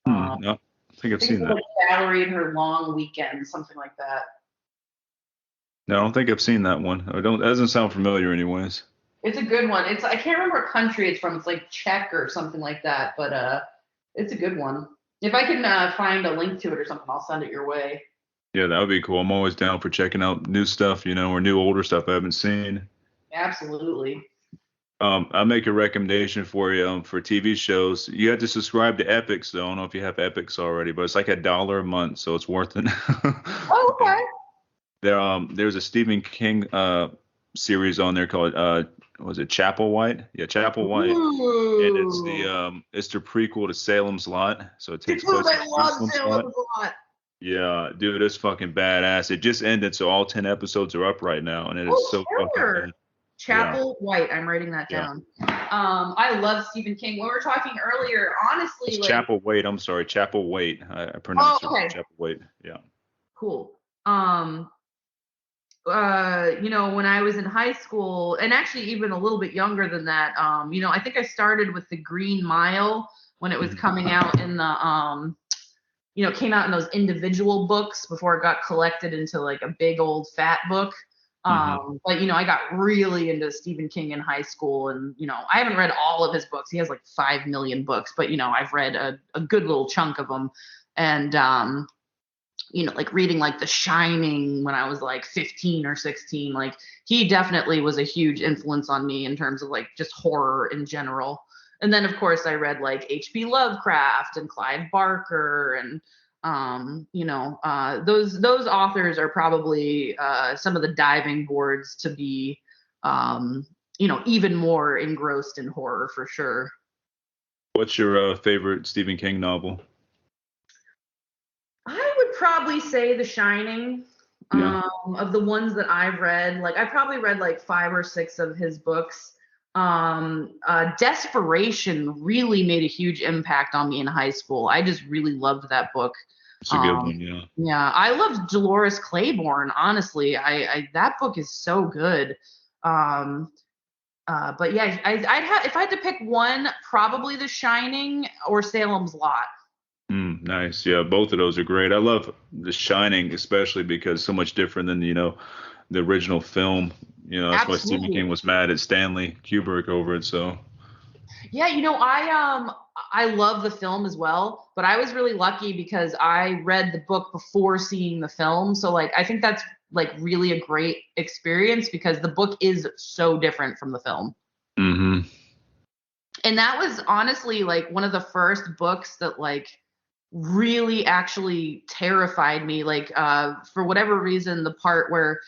No, I think I've I think seen it's that. like Valerie and her long weekend, something like that. No, I don't think I've seen that one. I don't. That doesn't sound familiar, anyways. It's a good one. It's I can't remember what country it's from. It's like Czech or something like that, but it's a good one. If I can find a link to it or something, I'll send it your way. Yeah, that would be cool. I'm always down for checking out new stuff, or new older stuff I haven't seen. Absolutely. I'll make a recommendation for you for TV shows. You have to subscribe to Epics, though. I don't know if you have Epics already, but it's like $1 a month, so it's worth it. Oh, okay. There's a Stephen King series on there called was it Chapel White? Yeah, Chapel White, and it's the prequel to Salem's Lot, so it takes Dude, place in I love Jerusalem's Lot. Salem a lot. Yeah, dude, it's fucking badass. It just ended, so all 10 episodes are up right now, and it is so fucking Killer. good. Chapel White. I'm writing that Yeah. down. I love Stephen King. When we were talking earlier, honestly, It's like Chapel Wait. I'm sorry, Chapel Wait. I pronounced okay. it Chapel Wait. Yeah. Cool. When I was in high school, and actually even a little bit younger than that, I think I started with The Green Mile when it was coming out in the came out in those individual books before it got collected into like a big old fat book. But I got really into Stephen King in high school, and I haven't read all of his books. He has like 5 million books, but I've read a good little chunk of them. And like reading like The Shining when I was like 15 or 16, like he definitely was a huge influence on me in terms of like just horror in general. And then of course I read like H.P. Lovecraft and Clive Barker, and those authors are probably some of the diving boards to be even more engrossed in horror for sure. What's your favorite Stephen King novel? I would probably say The Shining. Yeah. Of the ones that I've read, like I probably read like 5 or 6 of his books. Desperation really made a huge impact on me in high school. I just really loved that book. It's a good one, yeah. Yeah, I loved Dolores Claiborne. Honestly, I that book is so good. But yeah, I'd have if I had to pick one, probably The Shining or Salem's Lot. Nice. Yeah, both of those are great. I love The Shining, especially because it's so much different than, the original film. That's why Stephen Absolutely. King was mad at Stanley Kubrick over it. So, Yeah, I love the film as well, but I was really lucky because I read the book before seeing the film. So like I think that's like really a great experience because the book is so different from the film. hmm And that was honestly like one of the first books that like really actually terrified me. Like for whatever reason, the part where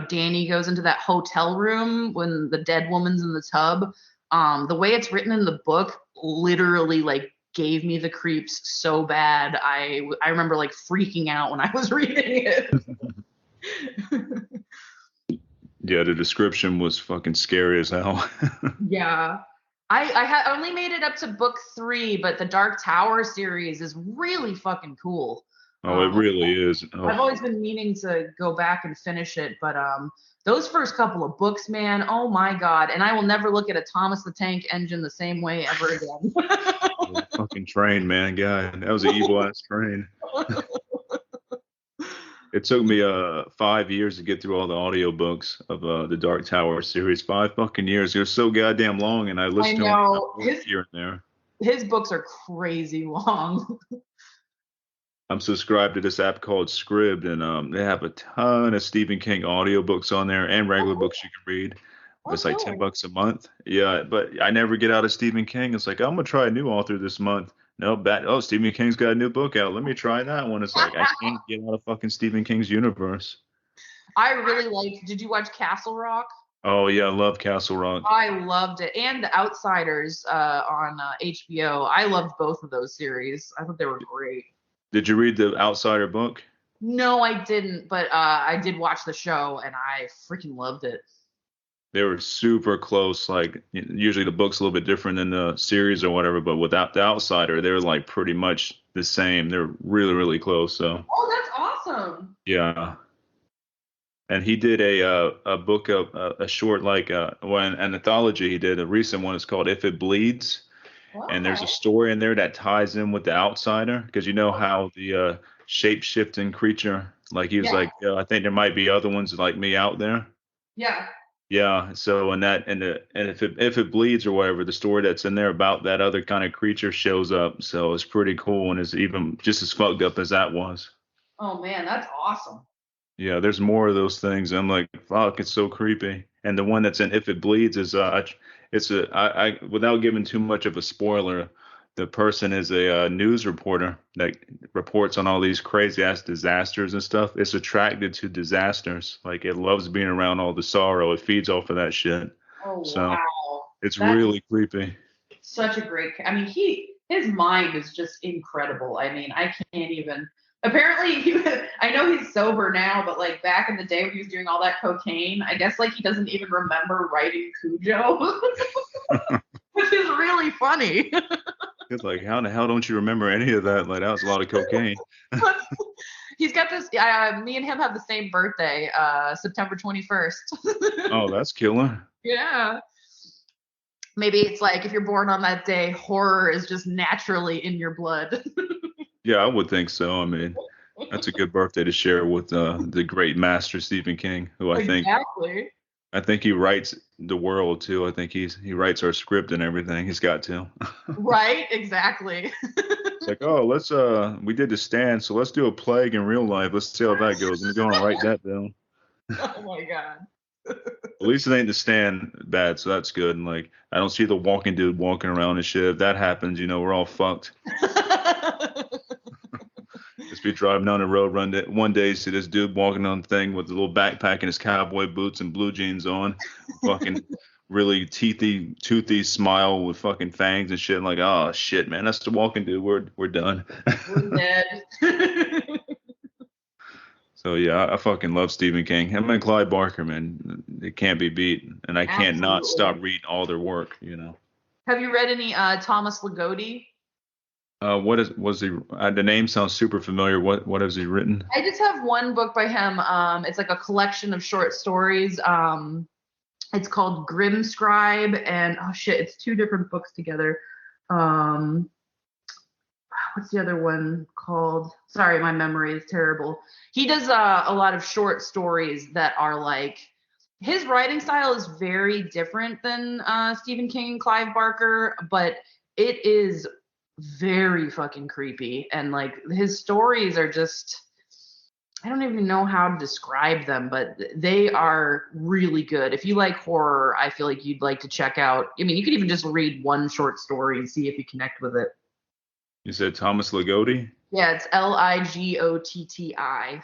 Danny goes into that hotel room when the dead woman's in the tub, the way it's written in the book literally like gave me the creeps so bad. I remember like freaking out when I was reading it. yeah, the description was fucking scary as hell. Yeah. I had only made it up to book 3, but the Dark Tower series is really fucking cool. Oh, it really is. I've Oh, always been meaning to go back and finish it, but those first couple of books, man, oh my god! And I will never look at a Thomas the Tank Engine the same way ever again. fucking train, man. God, that was an evil ass train. It took me 5 years to get through all the audiobooks of the Dark Tower series. 5 fucking years. They're so goddamn long, and I I listened to know them here and there. his books are crazy long. I'm subscribed to this app called Scribd, and they have a ton of Stephen King audiobooks on there and regular books you can read. It's like $10 a month. Yeah, but I never get out of Stephen King. It's like I'm gonna try a new author this month. No, Stephen King's got a new book out. Let me try that one. It's like I can't get out of fucking Stephen King's universe. I really liked. Did you watch Castle Rock? Oh yeah, I love Castle Rock. I loved it, and The Outsiders on HBO. I loved both of those series. I thought they were great. Did you read the Outsider book? No, I didn't, but I did watch the show, and I freaking loved it. They were super close. Like usually the book's a little bit different than the series or whatever, but without the Outsider, they're like pretty much the same. They're really, really close. So. Oh, that's awesome. Yeah. And he did a book of a short like an anthology he did a recent one. It's called If It Bleeds, and there's a Okay. story in there that ties in with the Outsider because you know how the shape shifting creature like he was Yeah. like I think there might be other ones like me out there. Yeah. Yeah, so and that and if it bleeds or whatever, the story that's in there about that other kind of creature shows up. So it's pretty cool and it's even just as fucked up as that was. Oh man, that's awesome. Yeah, there's more of those things. I'm like, fuck, it's so creepy. And the one that's in If It Bleeds is it's without giving too much of a spoiler, the person is a news reporter that reports on all these crazy ass disasters and stuff. It's attracted to disasters. Like it loves being around all the sorrow. It feeds off of that shit. Oh So wow. it's That's really creepy. such a great. I mean, his mind is just incredible. I mean, I can't even. Apparently, I know he's sober now, but like back in the day when he was doing all that cocaine, I guess like he doesn't even remember writing Cujo, which is really funny. It's like, how the hell don't you remember any of that? Like that was a lot of cocaine. He's got this. Me and him have the same birthday, September 21st. Oh, that's killer. Yeah. Maybe it's like if you're born on that day, horror is just naturally in your blood. Yeah, I would think so. I mean, that's a good birthday to share with the great master Stephen King, who Exactly. I think he writes the world too. I think he writes our script and everything. He's got to. Right? Exactly. It's like, oh, let's we did The Stand, so let's do a plague in real life. Let's see how that goes. I'm going to write that down. Oh my God. At least it ain't The Stand bad, so that's good. And like, I don't see the walking dude walking around and shit. If that happens, we're all fucked. Just be driving down the road, one day, see this dude walking on the thing with a little backpack and his cowboy boots and blue jeans on, fucking really toothy smile with fucking fangs and shit. Like, oh shit, man, that's the walking dude. We're done. We're dead. So yeah, I fucking love Stephen King. Him and Clyde Barker, man, they can't be beat, and I can't not stop Absolutely. reading all their work. Have you read any Thomas Ligotti? What was he? The name sounds super familiar. What has he written? I just have one book by him. It's like a collection of short stories. It's called Grimscribe, and oh shit, it's two different books together. Um, what's the other one called? Sorry, my memory is terrible. He does a lot of short stories that are like his writing style is very different than Stephen King and Clive Barker, but it is very fucking creepy. And like his stories are just, I don't even know how to describe them, but they are really good. If you like horror, I feel like you'd like to check out. I mean, you could even just read one short story and see if you connect with it. You said Thomas Ligotti? Yeah, it's Ligotti.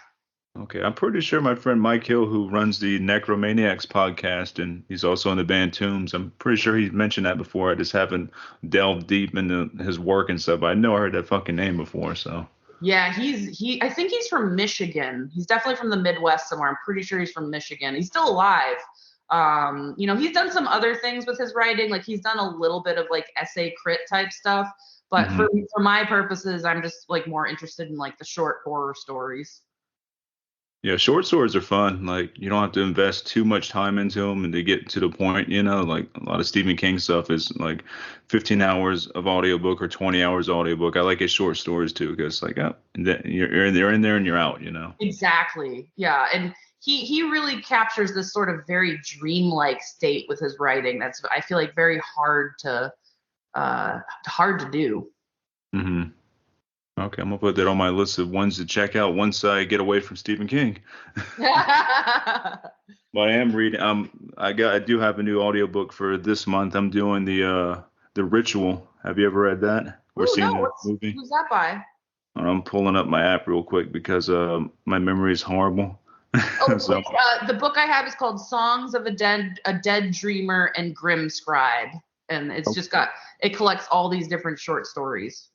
Okay, I'm pretty sure my friend Mike Hill, who runs the Necromaniacs podcast, and he's also in the band Tombs, I'm pretty sure he's mentioned that before. I just haven't delved deep into his work and stuff. But I know I heard that fucking name before, so. Yeah, I think he's from Michigan. He's definitely from the Midwest somewhere. I'm pretty sure he's from Michigan. He's still alive. He's done some other things with his writing. Like he's done a little bit of like essay crit type stuff. But Mhm. for my purposes, I'm just like more interested in like the short horror stories. Yeah, short stories are fun. Like you don't have to invest too much time into them, and they get to the point. Like a lot of Stephen King stuff is like 15 hours of audiobook or 20 hours audiobook. I like his short stories too, because like and then you're in there and you're out. Exactly. Yeah, and he really captures this sort of very dreamlike state with his writing. That's I feel like very hard to do. Hmm. Okay, I'm gonna put that on my list of ones to check out once I get away from Stephen King. But I am reading. I do have a new audiobook for this month. I'm doing the Ritual. Have you ever read that or Ooh, seen no, the movie? who's that by? I'm pulling up my app real quick because my memory is horrible. So The book I have is called Songs of a Dead Dreamer and Grim Scribe, and it collects all these different short stories.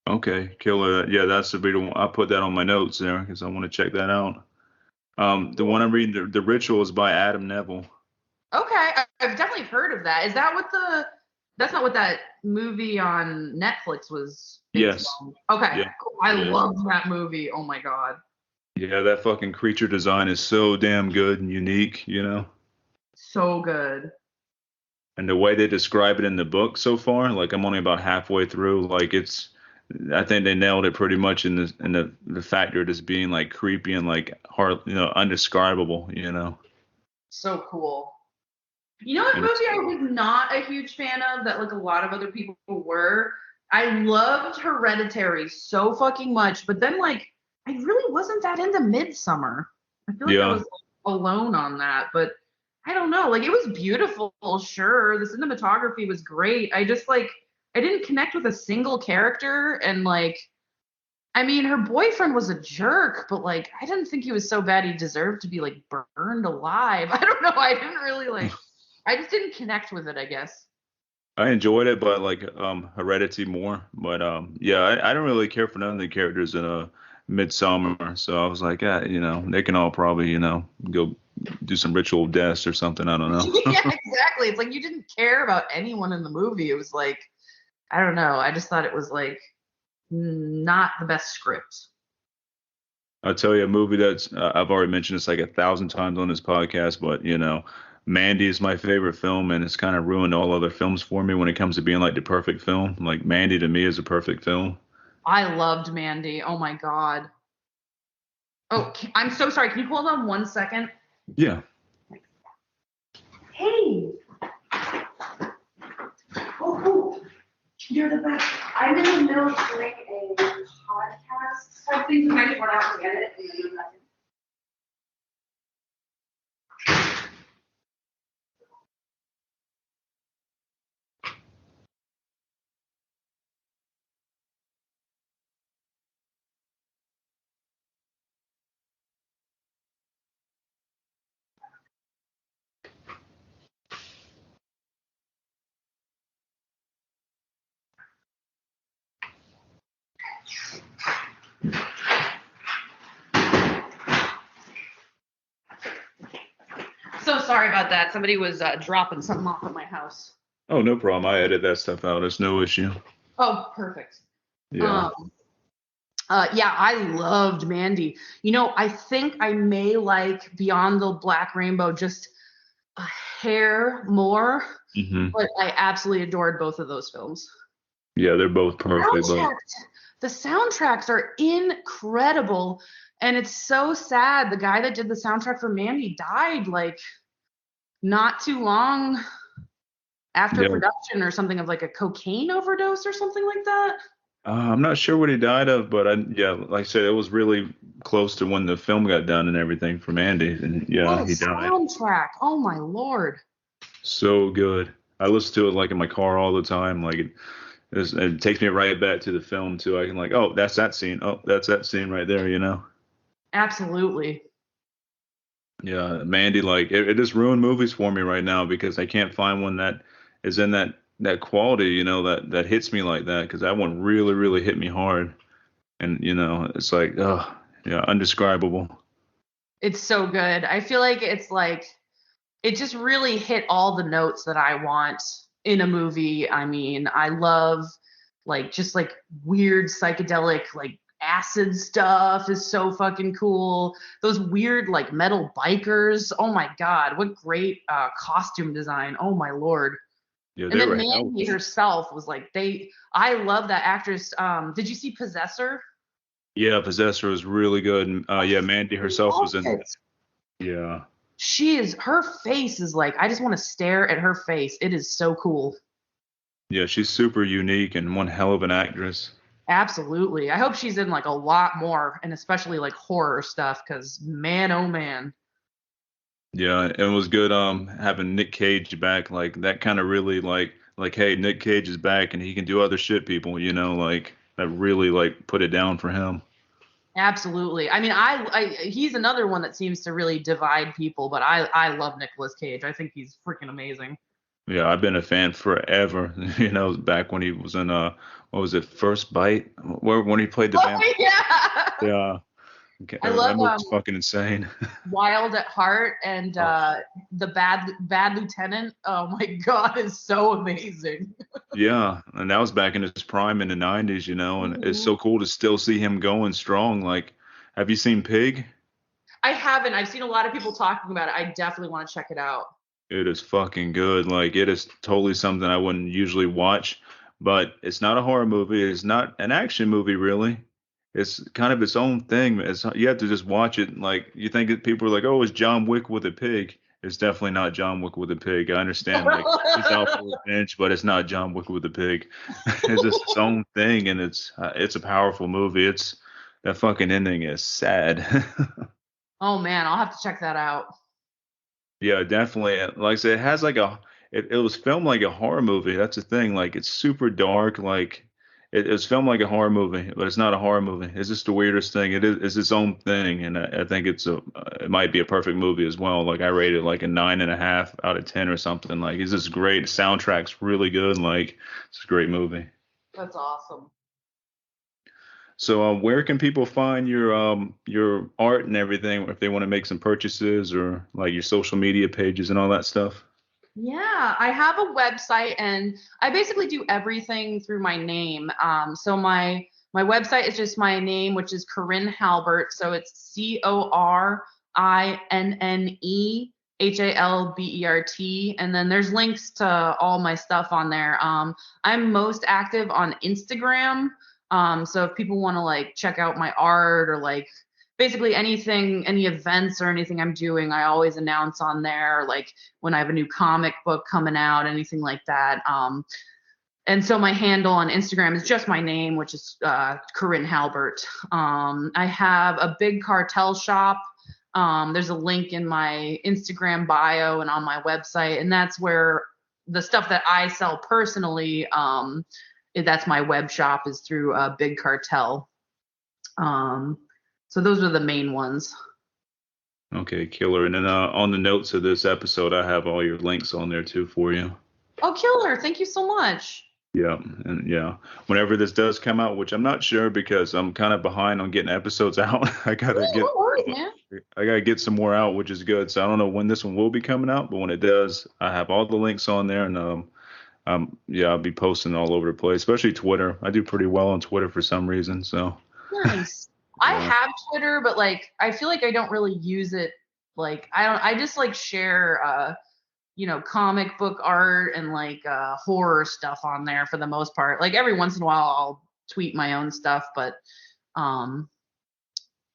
okay, killer. Yeah, that's the reason I put that on my notes there because I want to check that out. The one I'm reading, the Ritual, is by Adam Neville. Okay, I've definitely heard of that. Is that what that's not what that movie on Netflix was based Yes. on? Okay, Yeah, cool. I it is. love that movie. Oh my God. Yeah, that fucking creature design is so damn good and unique, you know? So good. And the way they describe it in the book so far, like I'm only about halfway through, like I think they nailed it pretty much in the factor of just being like creepy and like hard, undescribable, you know? So cool. You know what And it's, movie I was not a huge fan of that like a lot of other people were? I loved Hereditary so fucking much, but then like I really wasn't that into Midsummer. I feel like I yeah, was alone on that, but I don't know. Like it was beautiful, sure. The cinematography was great. I just like I didn't connect with a single character and like I mean her boyfriend was a jerk, but like I didn't think he was so bad he deserved to be like burned alive. I don't know. I didn't really like I just didn't connect with it, I guess. I enjoyed it, but like Heredity more. But yeah, I don't really care for none of the characters in Midsummer. So I was like, yeah, they can all probably, go do some ritual deaths or something. I don't know. Yeah, exactly. It's like you didn't care about anyone in the movie. It was like, I don't know. I just thought it was like not the best script. I'll tell you a movie that's I've already mentioned this like 1,000 times on this podcast, but Mandy is my favorite film, and it's kind of ruined all other films for me when it comes to being like the perfect film. Like Mandy to me is a perfect film. I loved Mandy. Oh my God. Oh, I'm so sorry. Can you hold on 1 second? Yeah. Hey. Oh, you're the best. I'm in the middle of doing a podcast. So please, I just run out to get it and then you're back. So sorry about that. Somebody was dropping something off at my house. Oh, no problem. I edit that stuff out. It's no issue. Oh, perfect. Yeah. Um, yeah, I loved Mandy. I think I may like Beyond the Black Rainbow just a hair more, hmm but I absolutely adored both of those films. Yeah, they're both perfect, but Soundtracks, the soundtracks are incredible, and it's so sad. The guy that did the soundtrack for Mandy died like not too long after yeah. production or something of like a cocaine overdose or something like that. I'm not sure what he died of, but yeah, like I said, it was really close to when the film got done and everything from Andy, and What yeah, a he died. soundtrack. Oh my lord. So good. I listen to it like in my car all the time. Like it takes me right back to the film too. I can like, oh, that's that scene. Oh, that's that scene right there. Absolutely. Yeah, Mandy, like it just ruined movies for me right now because I can't find one that is in that quality, that hits me like that because that one really, really hit me hard. And it's like, oh, yeah, undescribable. It's so good. I feel like it's like it just really hit all the notes that I want in a movie. I mean, I love like just like weird psychedelic like acid stuff is so fucking cool. Those weird like metal bikers. Oh my god, what great costume design. Oh my lord. Yeah, And they then were hell. Mandy herself was like I love that actress. Did you see Possessor? Yeah, Possessor was really good. And, yeah, Mandy herself Love was in. it. Yeah, Her face is like I just want to stare at her face. It is so cool. yeah, she's super unique and one hell of an actress. Absolutely. I hope she's in like a lot more and especially like horror stuff cuz man oh man. Yeah, it was good having Nick Cage back. Like that kind of really like hey, Nick Cage is back and he can do other shit people, like that really like put it down for him. Absolutely. I mean I he's another one that seems to really divide people, but I love Nicolas Cage. I think he's freaking amazing. Yeah, I've been a fan forever. Back when he was in what was it, First Bite? Where when he played the Oh vampire. yeah. Yeah. Okay, I that love movie's fucking insane. Wild at Heart and Oh. the Bad Lieutenant. Oh my god, is so amazing. Yeah, and that was back in his prime in the 90s, and it's Mhm. so cool to still see him going strong. Like, Have you seen Pig? I haven't. I've seen a lot of people talking about it. I definitely want to check it out. It is fucking good. Like it is totally something I wouldn't usually watch, but it's not a horror movie. It's not an action movie really. It's kind of its own thing. You have to just watch it. Like you think that people are like, "Oh, it's John Wick with a pig." It's definitely not John Wick with a pig. I understand like he's out for revenge, but it's not John Wick with a pig. It's just its own thing, and it's a powerful movie. It's that fucking ending is sad. Oh man, I'll have to check that out. Yeah, definitely. Like I said, it has like it was filmed like a horror movie. That's the thing. Like it's super dark. Like it was filmed like a horror movie, but it's not a horror movie. It's just the weirdest thing. It's its own thing, and I think it might be a perfect movie as well. Like I rated like a 9.5 out of 10 or something. Like it's just great. The soundtrack's really good. Like it's a great movie. That's awesome. So, where can people find your art and everything if they want to make some purchases or like your social media pages and all that stuff? Yeah, I have a website and I basically do everything through my name. So my website is just my name, which is Corinne Halbert. So it's CorinneHalbert. And then there's links to all my stuff on there. I'm most active on Instagram. So if people want to like check out my art or like basically anything, any events or anything I'm doing, I always announce on there, like when I have a new comic book coming out, anything like that. And so my handle on Instagram is just my name, which is Corinne Halbert. I have a big cartel shop. There's a link in my Instagram bio and on my website, and that's where the stuff that I sell personally, that's my web shop is through Big Cartel. So those are the main ones. Okay, killer. And then on the notes of this episode, I have all your links on there too for you. Oh, killer. Thank you so much. Yeah, and yeah, whenever this does come out, which I'm not sure because I'm kind of behind on getting episodes out. No worries, man. I gotta get some more out, which is good. So I don't know when this one will be coming out, but when it does, I have all the links on there, and yeah, I'll be posting all over the place, especially Twitter. I do pretty well on Twitter for some reason. So Nice. I have Twitter, but like I feel like I don't really use it. Like I just like share comic book art and like horror stuff on there for the most part. Like every once in a while I'll tweet my own stuff, but um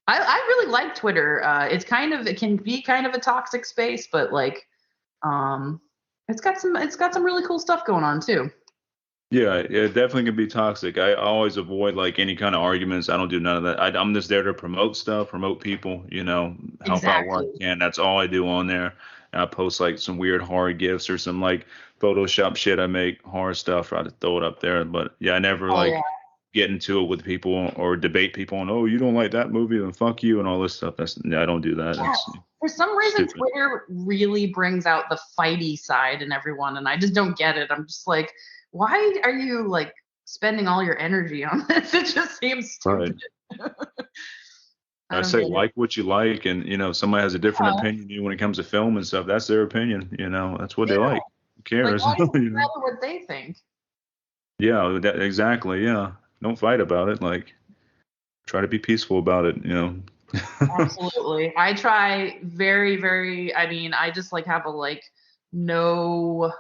I really like Twitter. It can be kind of a toxic space, but like um it's got some really cool stuff going on too. yeah, it definitely can be toxic. I always avoid like any kind of arguments. I don't do none of that. I'm just there to promote stuff, promote people, help out where I Exactly. can. That's all I do on there. And I post like some weird horror gifs or some like Photoshop shit I make, horror stuff, try to throw it up there. But yeah, I never Oh yeah. like get into it with people or debate people on, oh, you don't like that movie, then fuck you and all this stuff. Yeah, I don't do that. Yeah. That's For some reason, stupid. Twitter really brings out the fighty side in everyone, and I just don't get it. I'm just like, why are you like spending all your energy on this? It just seems Right. stupid. I I don't say get it. like what you like, and if somebody has a different Yeah, opinion than you when it comes to film and stuff, that's their opinion. That's what they yeah. like. Who Like, cares? why do you matter what they think? Yeah, exactly. Yeah, don't fight about it. Like, try to be peaceful about it. Absolutely. I try very, very. I mean, I just like have a like no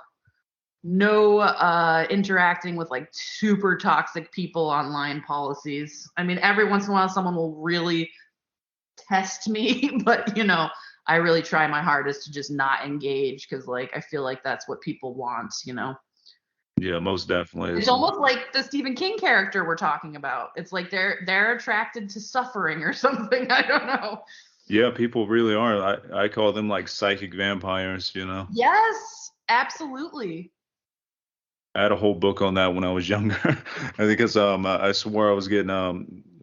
interacting with like super toxic people online policies. I mean, every once in a while someone will really test me, but I really try my hardest to just not engage because like I feel like that's what people want. Yeah, most definitely. It's almost like the Stephen King character we're talking about. It's like they're attracted to suffering or something. I don't know. Yeah, people really are. I call them like psychic vampires. Yes, absolutely. I had a whole book on that when I was younger. Because I swore I was getting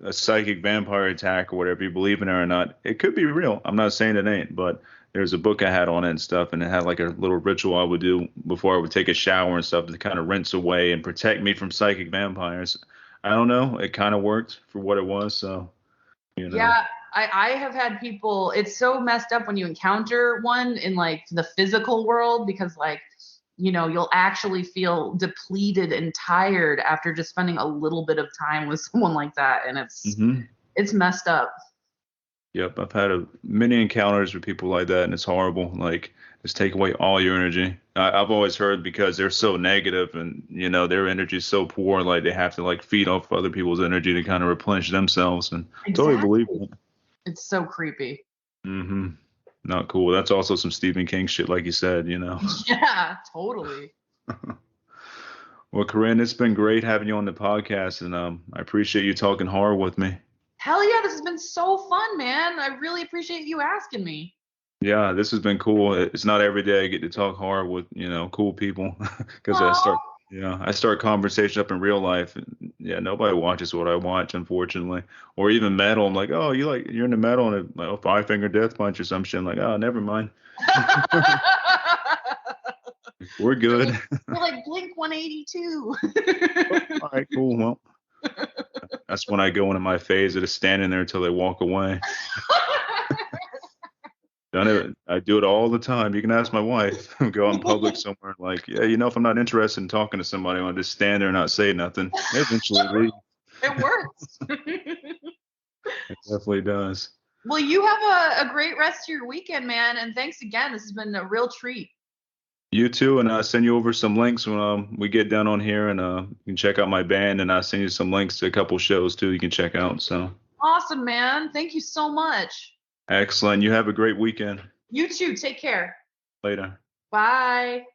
a psychic vampire attack or whatever, you believe in it or not. It could be real. I'm not saying it ain't, but there's a book I had on it and stuff, and it had like a little ritual I would do before I would take a shower and stuff to kind of rinse away and protect me from psychic vampires. I don't know. It kind of worked for what it was, so you know. Yeah, I have had people, it's so messed up when you encounter one in like the physical world because like, you'll actually feel depleted and tired after just spending a little bit of time with someone like that. And it's Hmm. it's messed up. Yep, I've had many encounters with people like that, and it's horrible. Like, just take away all your energy. I've always heard because they're so negative, and their energy is so poor, like they have to like feed off other people's energy to kind of replenish themselves. And totally believe Exactly. it. It's so creepy. Mm-hmm. Not cool. That's also some Stephen King shit, like you said. Yeah, totally. Well, Corinne, it's been great having you on the podcast, and I appreciate you talking horror with me. Hell yeah, this has been so fun, man. I really appreciate you asking me. Yeah, this has been cool. It's not every day I get to talk horror with, cool people because Oh, I start conversation up in real life. And, yeah, nobody watches what I watch, unfortunately, or even metal. I'm like, oh, you're into metal and like, oh, Five Finger Death Punch or some shit. I'm like, oh, never mind. We're you're good. like, you're like Blink 182. All right, cool. Well, that's when I go into my phase of just standing there until they walk away. Done it. I do it all the time. You can ask my wife. Go in public somewhere, like, yeah, if I'm not interested in talking to somebody, I'll just stand there and not say nothing. They eventually leave. It works. It definitely does. Well, you have a great rest of your weekend, man. And thanks again. This has been a real treat. You too, and I'll send you over some links when we get done on here, and you can check out my band, and I'll send you some links to a couple shows too you can check out. So Awesome, man. Thank you so much. excellent. You have a great weekend. You too. Take care. Later. Bye.